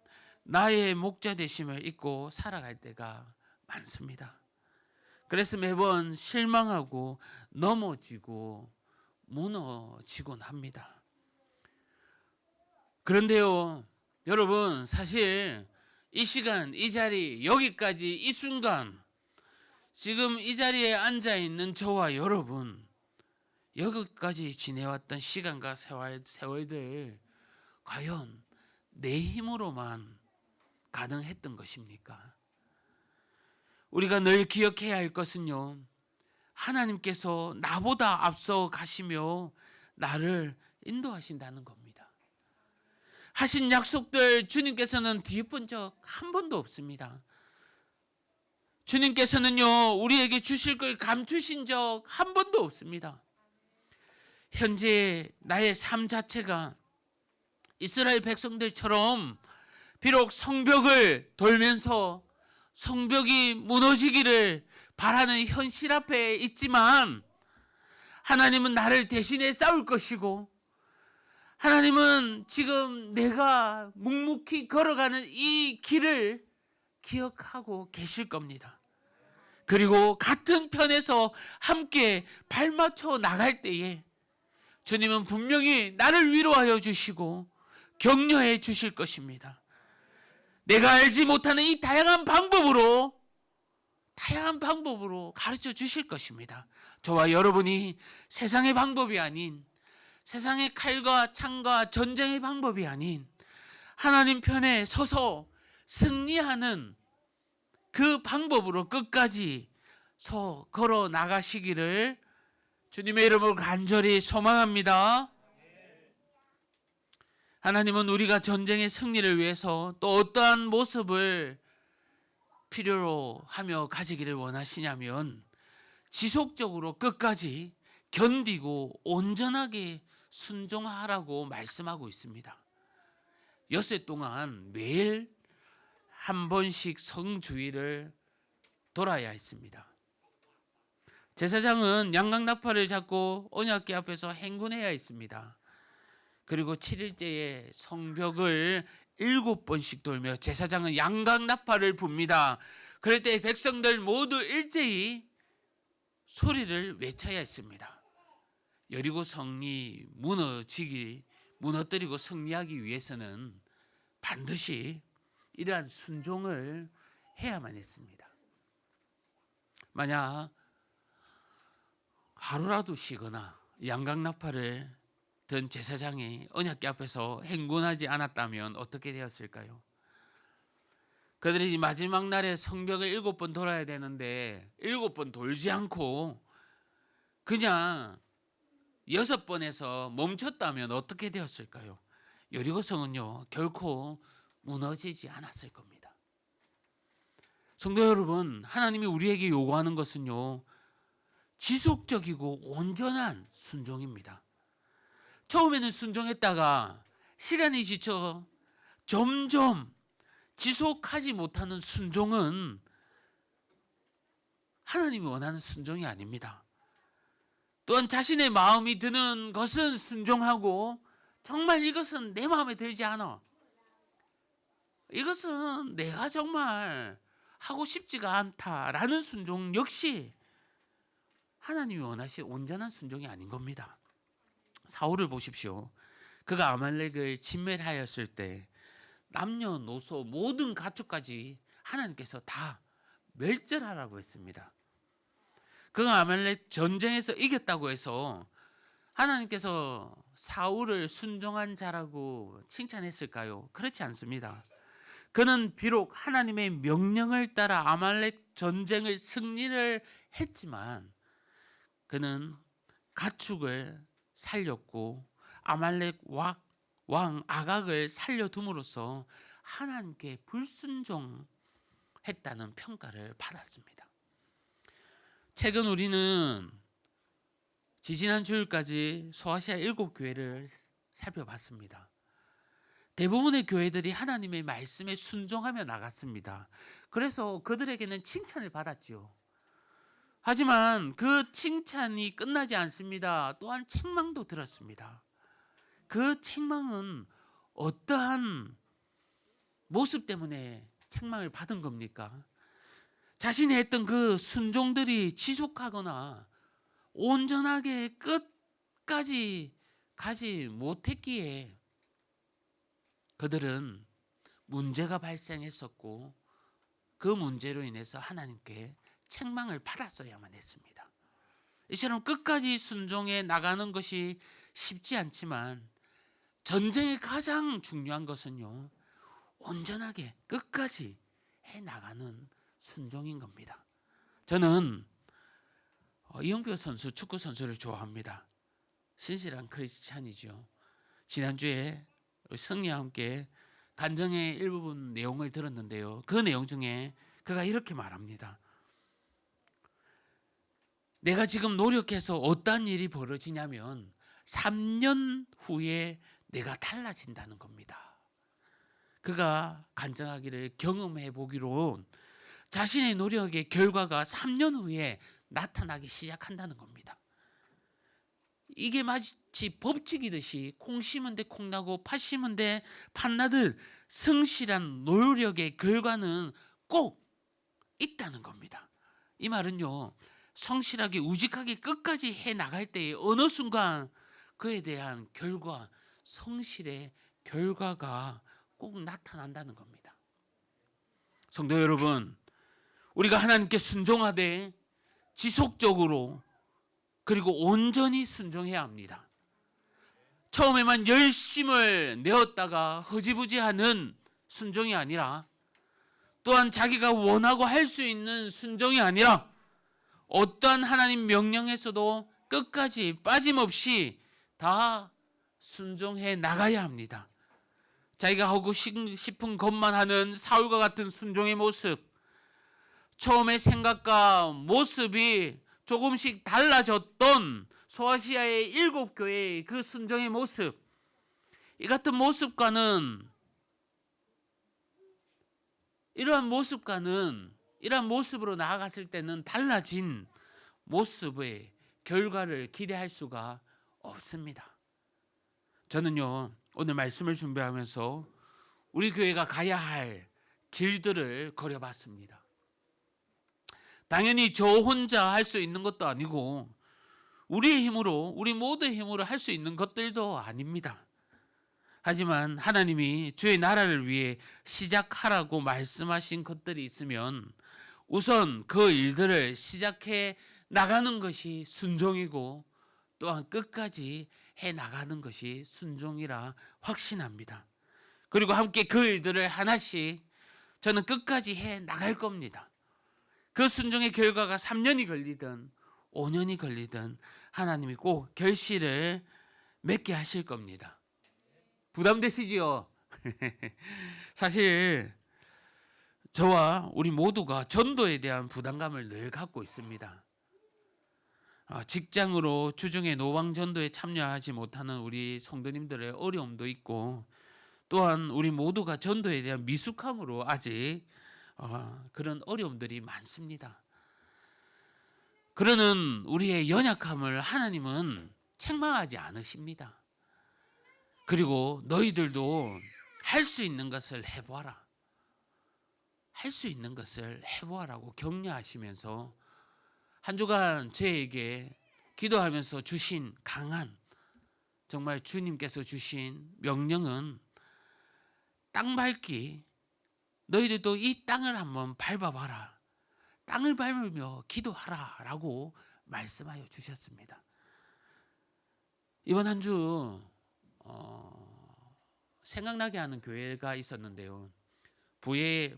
나의 목자 되심을 잊고 살아갈 때가 많습니다. 그래서 매번 실망하고 넘어지고 무너지곤 합니다. 그런데요, 여러분, 사실 이 시간, 이 자리, 여기까지 이 순간, 지금 이 자리에 앉아 있는 저와 여러분, 여기까지 지내왔던 시간과 세월들 과연 내 힘으로만 가능했던 것입니까? 우리가 늘 기억해야 할 것은요, 하나님께서 나보다 앞서 가시며 나를 인도하신다는 겁니다. 하신 약속들 주님께서는 뒤집은 적 한 번도 없습니다. 주님께서는요, 우리에게 주실 걸 감추신 적 한 번도 없습니다. 현재 나의 삶 자체가 이스라엘 백성들처럼 비록 성벽을 돌면서 성벽이 무너지기를 바라는 현실 앞에 있지만, 하나님은 나를 대신해 싸울 것이고, 하나님은 지금 내가 묵묵히 걸어가는 이 길을 기억하고 계실 겁니다. 그리고 같은 편에서 함께 발맞춰 나갈 때에 주님은 분명히 나를 위로하여 주시고 격려해 주실 것입니다. 내가 알지 못하는 이 다양한 방법으로 가르쳐 주실 것입니다. 저와 여러분이 세상의 방법이 아닌, 세상의 칼과 창과 전쟁의 방법이 아닌 하나님 편에 서서 승리하는 그 방법으로 끝까지 걸어 나가시기를 주님의 이름으로 간절히 소망합니다. 하나님은 우리가 전쟁의 승리를 위해서 또 어떠한 모습을 필요로 하며 가지기를 원하시냐면, 지속적으로 끝까지 견디고 온전하게 순종하라고 말씀하고 있습니다. 엿새 동안 매일 한 번씩 성주일을 돌아야 했습니다. 제사장은 양강나팔을 잡고 언약궤 앞에서 행군해야 했습니다. 그리고 7일째에 성벽을 7번씩 돌며 제사장은 양강나팔을 붑니다. 그럴 때 백성들 모두 일제히 소리를 외쳐야 했습니다. 여리고 성이 무너뜨리고 승리하기 위해서는 반드시 이러한 순종을 해야만 했습니다. 만약 하루라도 쉬거나 양강나팔을 든 제사장이 언약궤 앞에서 행군하지 않았다면 어떻게 되었을까요? 그들이 마지막 날에 성벽을 7번 돌아야 되는데 7번 돌지 않고 그냥 6번에서 멈췄다면 어떻게 되었을까요? 여리고성은요, 결코 무너지지 않았을 겁니다. 성도 여러분, 하나님이 우리에게 요구하는 것은요, 지속적이고 온전한 순종입니다. 처음에는 순종했다가 시간이 지쳐 점점 지속하지 못하는 순종은 하나님이 원하는 순종이 아닙니다. 또한 자신의 마음이 드는 것은 순종하고, 정말 이것은 내 마음에 들지 않아, 이것은 내가 정말 하고 싶지가 않다라는 순종 역시 하나님이 원하시는 온전한 순종이 아닌 겁니다. 사울을 보십시오. 그가 아말렉을 진멸하였을 때 남녀노소 모든 가축까지 하나님께서 다 멸절하라고 했습니다. 그가 아말렉 전쟁에서 이겼다고 해서 하나님께서 사울을 순종한 자라고 칭찬했을까요? 그렇지 않습니다. 그는 비록 하나님의 명령을 따라 아말렉 전쟁을 승리를 했지만 그는 가축을 살렸고 아말렉 왕 아각을 살려둠으로써 하나님께 불순종했다는 평가를 받았습니다. 최근 우리는 지지난 주일까지 소아시아 7교회를 살펴봤습니다. 대부분의 교회들이 하나님의 말씀에 순종하며 나갔습니다. 그래서 그들에게는 칭찬을 받았지요. 하지만 그 칭찬이 끝나지 않습니다. 또한 책망도 들었습니다. 그 책망은 어떠한 모습 때문에 책망을 받은 겁니까? 자신이 했던 그 순종들이 지속하거나 온전하게 끝까지 가지 못했기에 그들은 문제가 발생했었고 그 문제로 인해서 하나님께 책망을 받았어야만 했습니다. 이처럼 끝까지 순종해 나가는 것이 쉽지 않지만 전쟁의 가장 중요한 것은요, 온전하게 끝까지 해 나가는 순종인 겁니다. 저는 이영표 선수, 축구 선수를 좋아합니다. 신실한 크리스찬이죠. 지난주에 승리와 함께 간증의 일부분 내용을 들었는데요. 그 내용 중에 그가 이렇게 말합니다. 내가 지금 노력해서 어떤 일이 벌어지냐면 3년 후에 내가 달라진다는 겁니다. 그가 간증하기를 경험해 보기로 자신의 노력의 결과가 3년 후에 나타나기 시작한다는 겁니다. 이게 마치 법칙이듯이 콩 심은 데 콩 나고 팥 심은 데 팥 나듯 성실한 노력의 결과는 꼭 있다는 겁니다. 이 말은요, 성실하게 우직하게 끝까지 해 나갈 때에 어느 순간 그에 대한 결과, 성실의 결과가 꼭 나타난다는 겁니다. 성도 여러분, 우리가 하나님께 순종하되 지속적으로 그리고 온전히 순종해야 합니다. 처음에만 열심을 내었다가 허지부지하는 순종이 아니라, 또한 자기가 원하고 할 수 있는 순종이 아니라 어떠한 하나님 명령에서도 끝까지 빠짐없이 다 순종해 나가야 합니다. 자기가 하고 싶은 것만 하는 사울과 같은 순종의 모습, 처음에 생각과 모습이 조금씩 달라졌던 소아시아의 7교회의 그 순종의 모습, 이 같은 모습과는 이러한 모습으로 나아갔을 때는 달라진 모습의 결과를 기대할 수가 없습니다. 저는요, 오늘 말씀을 준비하면서 우리 교회가 가야 할 길들을 그려봤습니다. 당연히 저 혼자 할 수 있는 것도 아니고 우리의 힘으로, 우리 모두의 힘으로 할 수 있는 것들도 아닙니다. 하지만 하나님이 주의 나라를 위해 시작하라고 말씀하신 것들이 있으면 우선 그 일들을 시작해 나가는 것이 순종이고 또한 끝까지 해 나가는 것이 순종이라 확신합니다. 그리고 함께 그 일들을 하나씩 저는 끝까지 해 나갈 겁니다. 그 순종의 결과가 3년이 걸리든 5년이 걸리든 하나님이 꼭 결실을 맺게 하실 겁니다. 부담되시지요? 사실 저와 우리 모두가 전도에 대한 부담감을 늘 갖고 있습니다. 직장으로 주중에 노방전도에 참여하지 못하는 우리 성도님들의 어려움도 있고, 또한 우리 모두가 전도에 대한 미숙함으로 아직 그런 어려움들이 많습니다. 그러는 우리의 연약함을 하나님은 책망하지 않으십니다. 그리고 너희들도 할 수 있는 것을 해보아라. 할 수 있는 것을 해보아라고 격려하시면서 한 주간 저에게 기도하면서 주신 강한, 정말 주님께서 주신 명령은 땅 밟기, 너희들도 이 땅을 한번 밟아봐라. 땅을 밟으며 기도하라 라고 말씀하여 주셨습니다. 이번 한 주 생각나게 하는 교회가 있었는데요.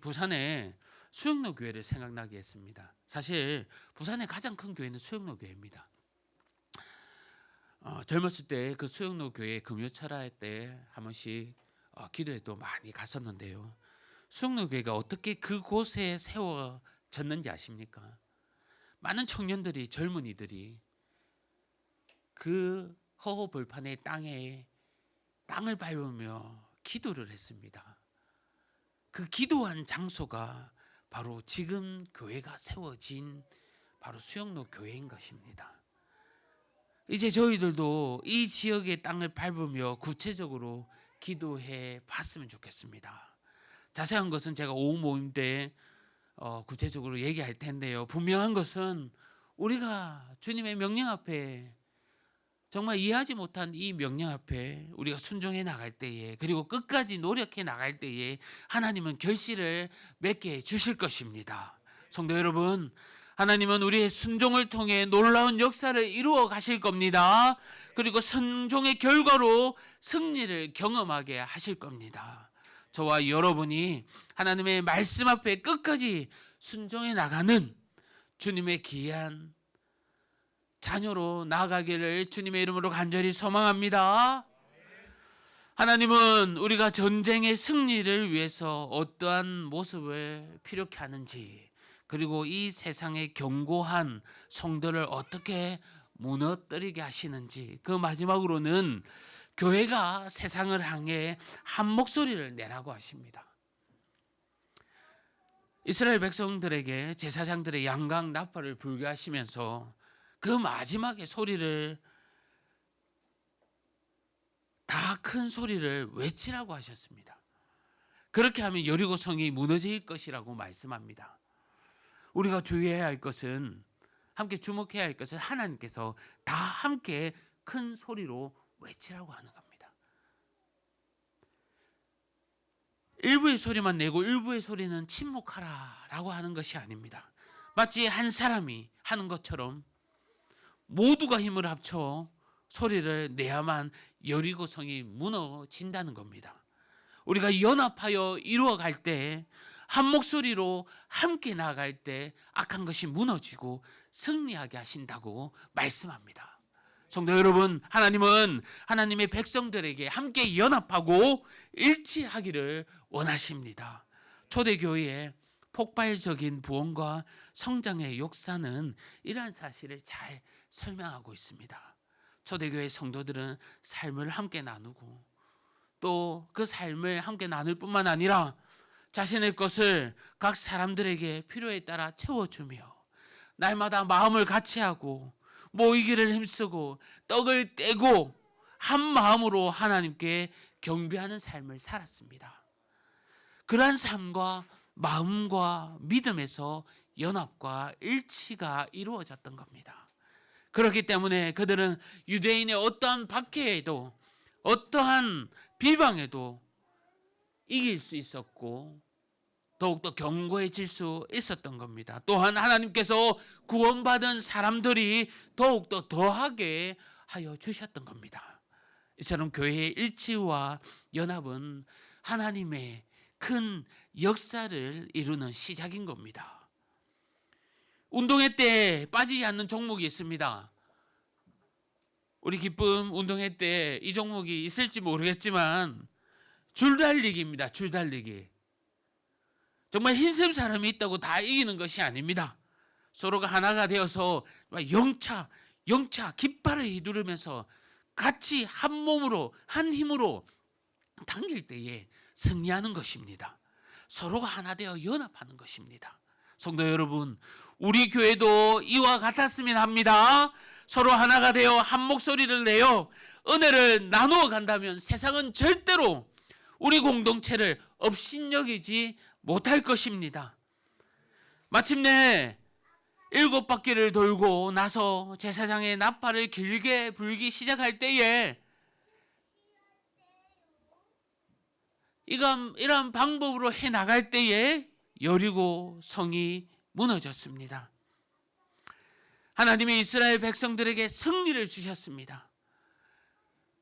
부산에 수영로 교회를 생각나게 했습니다. 사실 부산의 가장 큰 교회는 수영로 교회입니다. 젊었을 때 그 수영로 교회 금요철야 때 한 번씩 기도회도 많이 갔었는데요. 수영로 교회가 어떻게 그곳에 세워졌는지 아십니까? 많은 청년들이, 젊은이들이 그 허허벌판의 땅에 땅을 밟으며 기도를 했습니다. 그 기도한 장소가 바로 지금 교회가 세워진 바로 수영로 교회인 것입니다. 이제 저희들도 이 지역의 땅을 밟으며 구체적으로 기도해 봤으면 좋겠습니다. 자세한 것은 제가 오후 모임 때 구체적으로 얘기할 텐데요. 분명한 것은 우리가 주님의 명령 앞에 정말 이해하지 못한 이 명령 앞에 우리가 순종해 나갈 때에, 그리고 끝까지 노력해 나갈 때에 하나님은 결실을 맺게 주실 것입니다. 성도 여러분, 하나님은 우리의 순종을 통해 놀라운 역사를 이루어 가실 겁니다. 그리고 순종의 결과로 승리를 경험하게 하실 겁니다. 저와 여러분이 하나님의 말씀 앞에 끝까지 순종해 나가는 주님의 귀한 자녀로 나아가기를 주님의 이름으로 간절히 소망합니다. 하나님은 우리가 전쟁의 승리를 위해서 어떠한 모습을 필요케 하는지, 그리고 이 세상의 견고한 성도를 어떻게 무너뜨리게 하시는지, 그 마지막으로는 교회가 세상을 향해 한 목소리를 내라고 하십니다. 이스라엘 백성들에게 제사장들의 양각 나팔을 불게 하시면서 그 마지막에 소리를, 다 큰 소리를 외치라고 하셨습니다. 그렇게 하면 여리고 성이 무너질 것이라고 말씀합니다. 우리가 주의해야 할 것은, 함께 주목해야 할 것은 하나님께서 다 함께 큰 소리로 외치라고 하는 겁니다. 일부의 소리만 내고 일부의 소리는 침묵하라라고 하는 것이 아닙니다. 마치 한 사람이 하는 것처럼 모두가 힘을 합쳐 소리를 내야만 여리고 성이 무너진다는 겁니다. 우리가 연합하여 이루어갈 때, 한 목소리로 함께 나아갈 때 악한 것이 무너지고 승리하게 하신다고 말씀합니다. 성도 여러분, 하나님은 하나님의 백성들에게 함께 연합하고 일치하기를 원하십니다. 초대교회의 폭발적인 부흥과 성장의 역사는 이러한 사실을 잘 설명하고 있습니다. 초대교회 성도들은 삶을 함께 나누고, 또 그 삶을 함께 나눌 뿐만 아니라 자신의 것을 각 사람들에게 필요에 따라 채워주며, 날마다 마음을 같이하고 모이기를 힘쓰고 떡을 떼고 한 마음으로 하나님께 경배하는 삶을 살았습니다. 그러한 삶과 마음과 믿음에서 연합과 일치가 이루어졌던 겁니다. 그렇기 때문에 그들은 유대인의 어떠한 박해에도, 어떠한 비방에도 이길 수 있었고 더욱더 견고해질 수 있었던 겁니다. 또한 하나님께서 구원받은 사람들이 더욱더 더하게 하여 주셨던 겁니다. 이처럼 교회의 일치와 연합은 하나님의 큰 역사를 이루는 시작인 겁니다. 운동회 때 빠지지 않는 종목이 있습니다. 우리 기쁨 운동회 때 이 종목이 있을지 모르겠지만 줄달리기입니다. 줄달리기. 정말 흰샘 사람이 있다고 다 이기는 것이 아닙니다. 서로가 하나가 되어서 영차 깃발을 휘두르면서 같이 한 몸으로, 한 힘으로 당길 때에 승리하는 것입니다. 서로가 하나 되어 연합하는 것입니다. 성도 여러분, 우리 교회도 이와 같았으면 합니다. 서로 하나가 되어 한 목소리를 내어 은혜를 나누어 간다면 세상은 절대로 우리 공동체를 업신여기지 못할 것입니다. 마침내 7바퀴를 돌고 나서 제사장의 나팔을 길게 불기 시작할 때에 이러한 방법으로 해나갈 때에 여리고 성이 무너졌습니다. 하나님이 이스라엘 백성들에게 승리를 주셨습니다.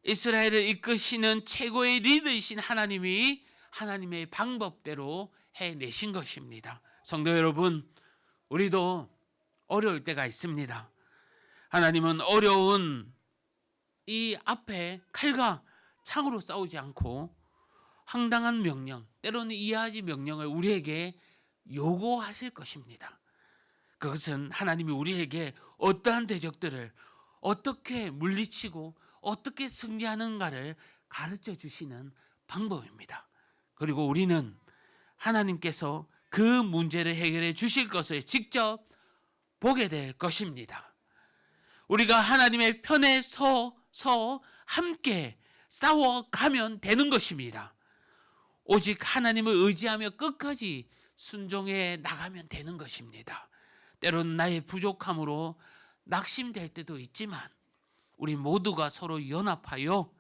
이스라엘을 이끄시는 최고의 리더이신 하나님이 하나님의 방법대로 해내신 것입니다. 성도 여러분, 우리도 어려울 때가 있습니다. 하나님은 어려운 이 앞에 칼과 창으로 싸우지 않고 황당한 명령, 때로는 이해하지 명령을 우리에게 요구하실 것입니다. 그것은 하나님이 우리에게 어떠한 대적들을 어떻게 물리치고 어떻게 승리하는가를 가르쳐 주시는 방법입니다. 그리고 우리는 하나님께서 그 문제를 해결해 주실 것을 직접 보게 될 것입니다. 우리가 하나님의 편에 서서 함께 싸워가면 되는 것입니다. 오직 하나님을 의지하며 끝까지 순종해 나가면 되는 것입니다. 때로는 나의 부족함으로 낙심될 때도 있지만 우리 모두가 서로 연합하여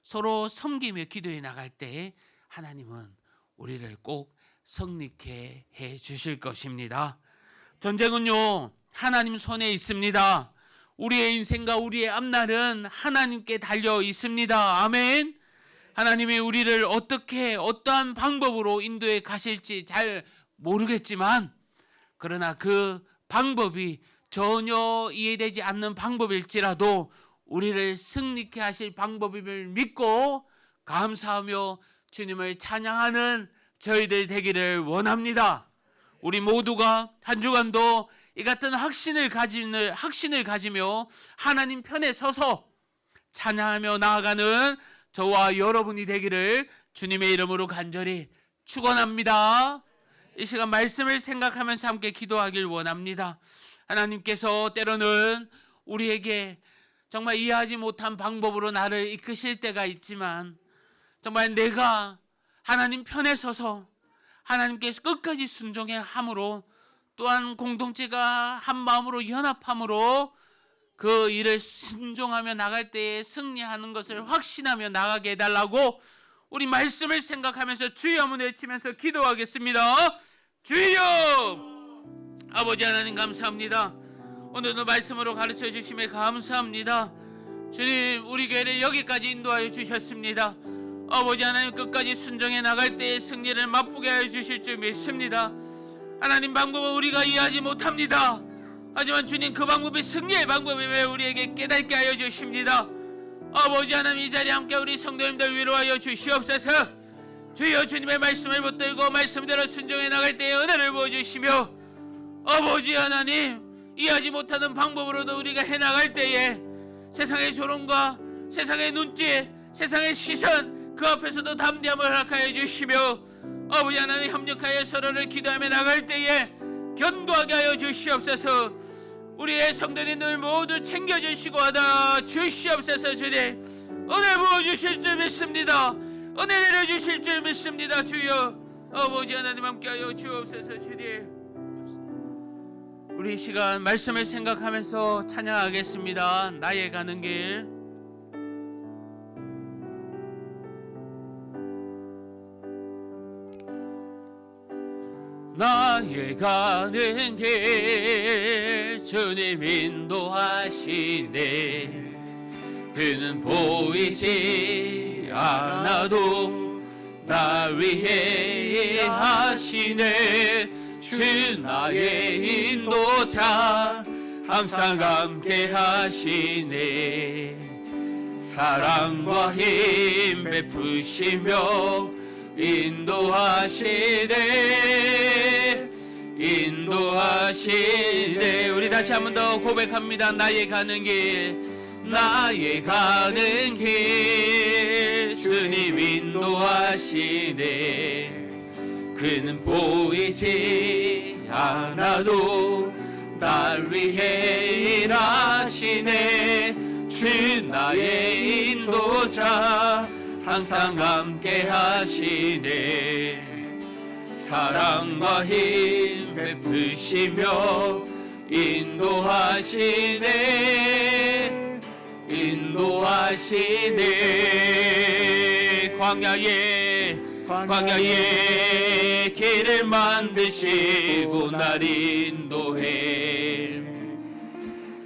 서로 섬기며 기도해 나갈 때 하나님은 우리를 꼭 승리케 해 주실 것입니다. 전쟁은요, 하나님 손에 있습니다. 우리의 인생과 우리의 앞날은 하나님께 달려 있습니다. 아멘. 하나님이 우리를 어떠한 방법으로 인도해 가실지 잘 모르겠지만, 그러나 그 방법이 전혀 이해되지 않는 방법일지라도 우리를 승리케 하실 방법임을 믿고 감사하며 주님을 찬양하는 저희들 되기를 원합니다. 우리 모두가 한 주간도 이 같은 확신을 가지며 하나님 편에 서서 찬양하며 나아가는 저와 여러분이 되기를 주님의 이름으로 간절히 축원합니다. 이 시간 말씀을 생각하면서 함께 기도하길 원합니다. 하나님께서 때로는 우리에게 정말 이해하지 못한 방법으로 나를 이끄실 때가 있지만, 정말 내가 하나님 편에 서서 하나님께서 끝까지 순종해 함으로, 또한 공동체가 한 마음으로 연합함으로 그 일을 순종하며 나갈 때에 승리하는 것을 확신하며 나가게 해달라고 우리 말씀을 생각하면서 주여문 외치면서 기도하겠습니다. 주여! 아버지 하나님 감사합니다. 오늘도 말씀으로 가르쳐 주심에 감사합니다. 주님, 우리 교회를 여기까지 인도하여 주셨습니다. 아버지 하나님, 끝까지 순종해 나갈 때의 승리를 맛보게 하여 주실 줄 믿습니다. 하나님, 방법은 우리가 이해하지 못합니다. 하지만 주님, 그 방법이 승리의 방법임을 우리에게 깨닫게 하여 주십니다. 아버지 하나님, 이 자리에 함께 우리 성도님들 위로하여 주시옵소서. 주여, 주님의 말씀을 붙들고 말씀대로 순종해 나갈 때에 은혜를 부어주시며, 아버지 하나님, 이해하지 못하는 방법으로도 우리가 해나갈 때에 세상의 조롱과 세상의 눈짓, 세상의 시선, 그 앞에서도 담대함을 허락하여 주시며, 아버지 하나님, 협력하여 서로를 기도하며 나갈 때에 견고하게 하여 주시옵소서. 우리의 성도님들 모두 챙겨주시고 하다 주시옵소서. 주님, 은혜 부어주실 줄 믿습니다. 은혜 내려주실 줄 믿습니다. 주여, 아버지 하나님 함께하여 주옵소서. 주님, 우리 이 시간 말씀을 생각하면서 찬양하겠습니다. 나의 가는 길. 나의 가는 길 주님 인도하시네. 그는 보이지 않아도 날 위해 하시네. 주 나의 인도자 항상 함께 하시네. 사랑과 힘 베푸시며 인도하시네. 인도하시네. 우리 다시 한 번 더 고백합니다. 나의 가는 길, 나의 가는 길 주님 인도하시네. 그는 보이지 않아도 날 위해 일하시네. 주 나의 인도자 항상 함께 하시네. 사랑과 힘 베푸시며 인도하시네. 인도하시네. 광야에 길을 만드시고 날 인도해.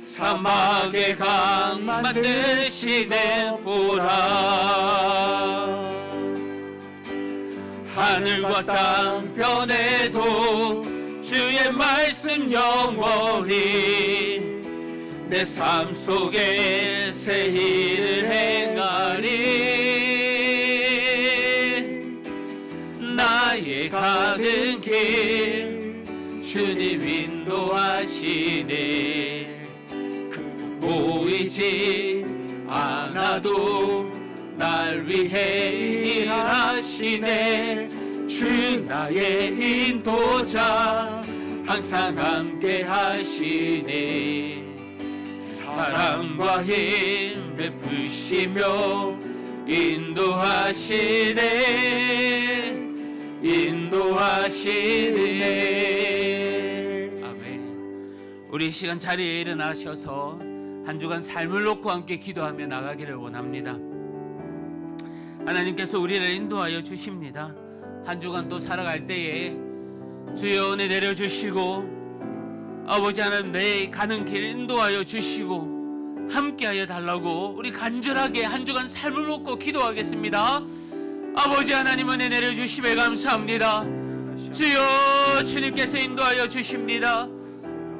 사막에 강 만드시네. 보라, 하늘과 땅 변해도 주의 말씀 영원히 내 삶 속에 새 일을 행하리. 나의 가는 길 주님 인도하시네. 보이지 않아도 날 위해 일하시네. 주 나의 인도자 항상 함께 하시네. 사랑과 힘 베푸시며 인도하시네. 아멘. 우리 이 시간 자리에 일어나셔서 한 주간 삶을 놓고 함께 기도하며 나가기를 원합니다. 하나님께서 우리를 인도하여 주십니다. 한 주간 또 살아갈 때에 주여 은혜 내려주시고 아버지 하나님 내 가는 길 인도하여 주시고 함께하여 달라고 우리 간절하게 한 주간 삶을 놓고 기도하겠습니다. 아버지 하나님 은혜 내려주심에 감사합니다. 주여 주님께서 인도하여 주십니다.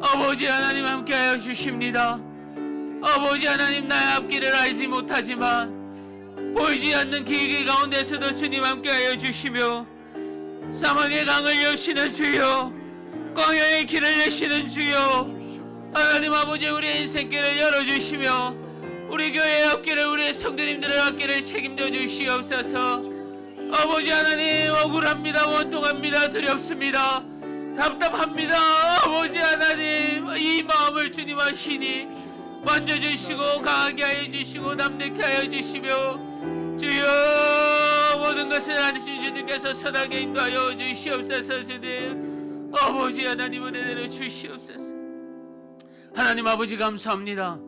아버지 하나님 함께하여 주십니다. 아버지 하나님 나의 앞길을 알지 못하지만 보이지 않는 길 가운데서도 주님 함께하여 주시며 사망의 강을 여시는 주여 광야의 길을 여시는 주여 하나님 아버지 우리의 인생길을 열어주시며 우리 교회의 앞길을 우리의 성도님들의 앞길을 책임져 주시옵소서. 아버지 하나님 억울합니다. 원통합니다. 두렵습니다. 답답합니다. 아버지 하나님 이 마음을 주님 하시니 만져주시고 강하게 하여 주시고 담대케 하여 주시며 주여 모든 것을 하나님 주님께서 선하게 인도하여 주시옵소서. 주님 아버지 하나님 은혜로 주시옵소서. 하나님 아버지 감사합니다.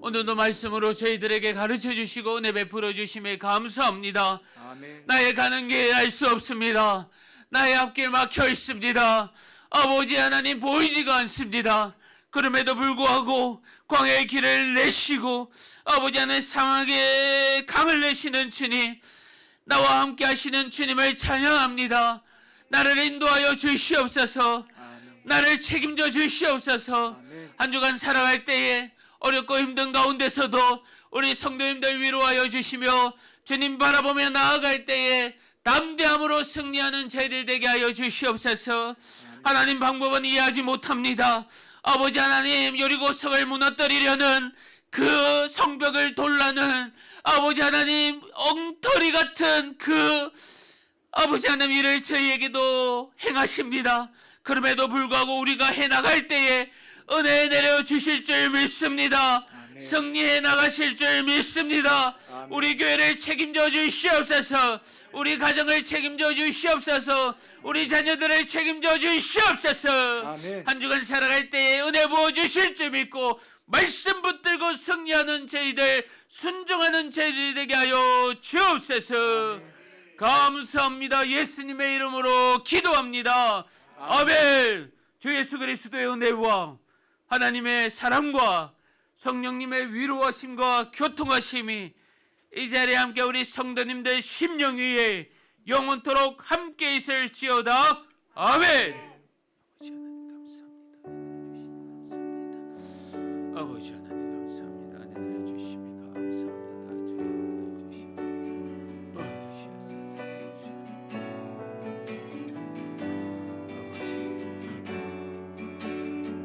오늘도 말씀으로 저희들에게 가르쳐 주시고 은혜 베풀어 주심에 감사합니다. 아멘. 나의 가는 길 알 수 없습니다. 나의 앞길 막혀 있습니다. 아버지 하나님 보이지가 않습니다. 그럼에도 불구하고 광야의 길을 내시고 아버지 하나님 사막의 강을 내시는 주님 나와 함께 하시는 주님을 찬양합니다. 나를 인도하여 주시옵소서. 나를 책임져 주시옵소서. 한 주간 살아갈 때에 어렵고 힘든 가운데서도 우리 성도님들 위로하여 주시며 주님 바라보며 나아갈 때에 담대함으로 승리하는 저희들 되게 하여 주시옵소서. 하나님 방법은 이해하지 못합니다. 아버지 하나님 여리고성을 무너뜨리려는 그 성벽을 돌라는 아버지 하나님 엉터리 같은 그 아버지 하나님 일을 저희에게도 행하십니다. 그럼에도 불구하고 우리가 해나갈 때에 은혜 내려주실 줄 믿습니다. 아멘. 승리해 나가실 줄 믿습니다. 아멘. 우리 교회를 책임져 주시옵소서. 우리 가정을 책임져 주시옵소서. 우리 자녀들을 책임져 주시옵소서. 아멘. 한 주간 살아갈 때에 은혜 부어주실 줄 믿고 말씀 붙들고 승리하는 저희들 순종하는 저희들 되게 하여 주옵소서. 감사합니다. 예수님의 이름으로 기도합니다. 아멘. 주 예수 그리스도의 은혜와 하나님의 사랑과 성령님의 위로하심과 교통하심이 이 자리에 함께 우리 성도님들 심령 위에 영원토록 함께 있을지어다. 아멘. 아버지 하나님 감사합니다. 은혜 내려주심이 감사합니다.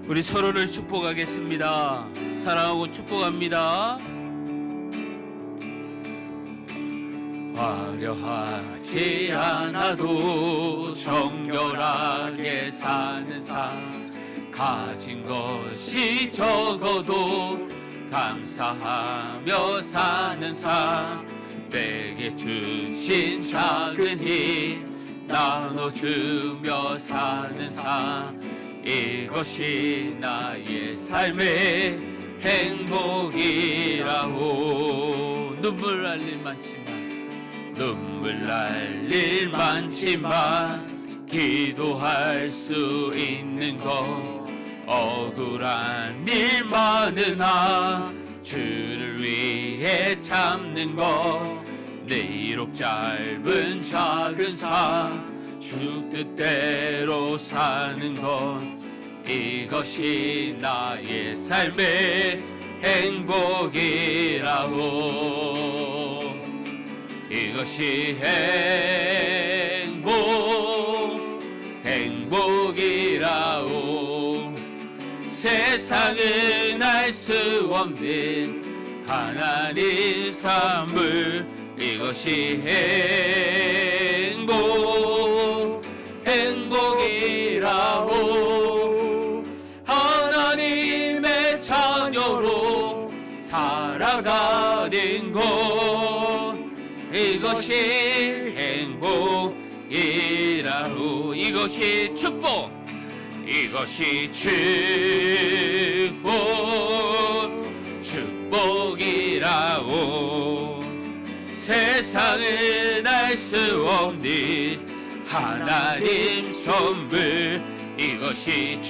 우리 서로를 축복하겠습니다. 사랑하고 축복합니다. 화려하지 않아도 정결하게 사는 삶, 가진 것이 적어도 감사하며 사는 삶, 내게 주신 작은 힘 나눠주며 사는 삶, 이것이 나의 삶의 행복이라고. 눈물 날 일 많지만 기도할 수 있는 것, 억울한 일 많으나 주를 위해 참는 것, 내 이록 짧은 작은 삶, 주 뜻대로 사는 것, 이것이 나의 삶의 행복이라고. 이것이 행복이라고. 세상은 알 수 없는 하나님 선물, 이것 이것이 행복이라오. 하나님의 자녀로 살아가는 것, 이것이 행복이라오. 이것이 축복, 이것이 축복이라오. 세상을 알 수 없는 하나님 선물, 이것이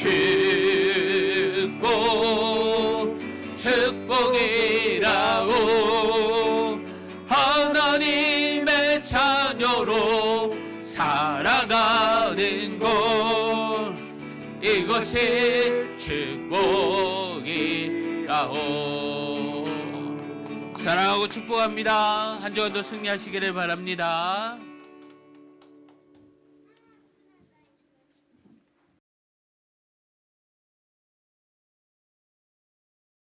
축복이라오. 하나님의 자녀로 살아가는 것, 이것이 축복이라오. 사랑하고 축복합니다. 한 주간도 승리하시기를 바랍니다.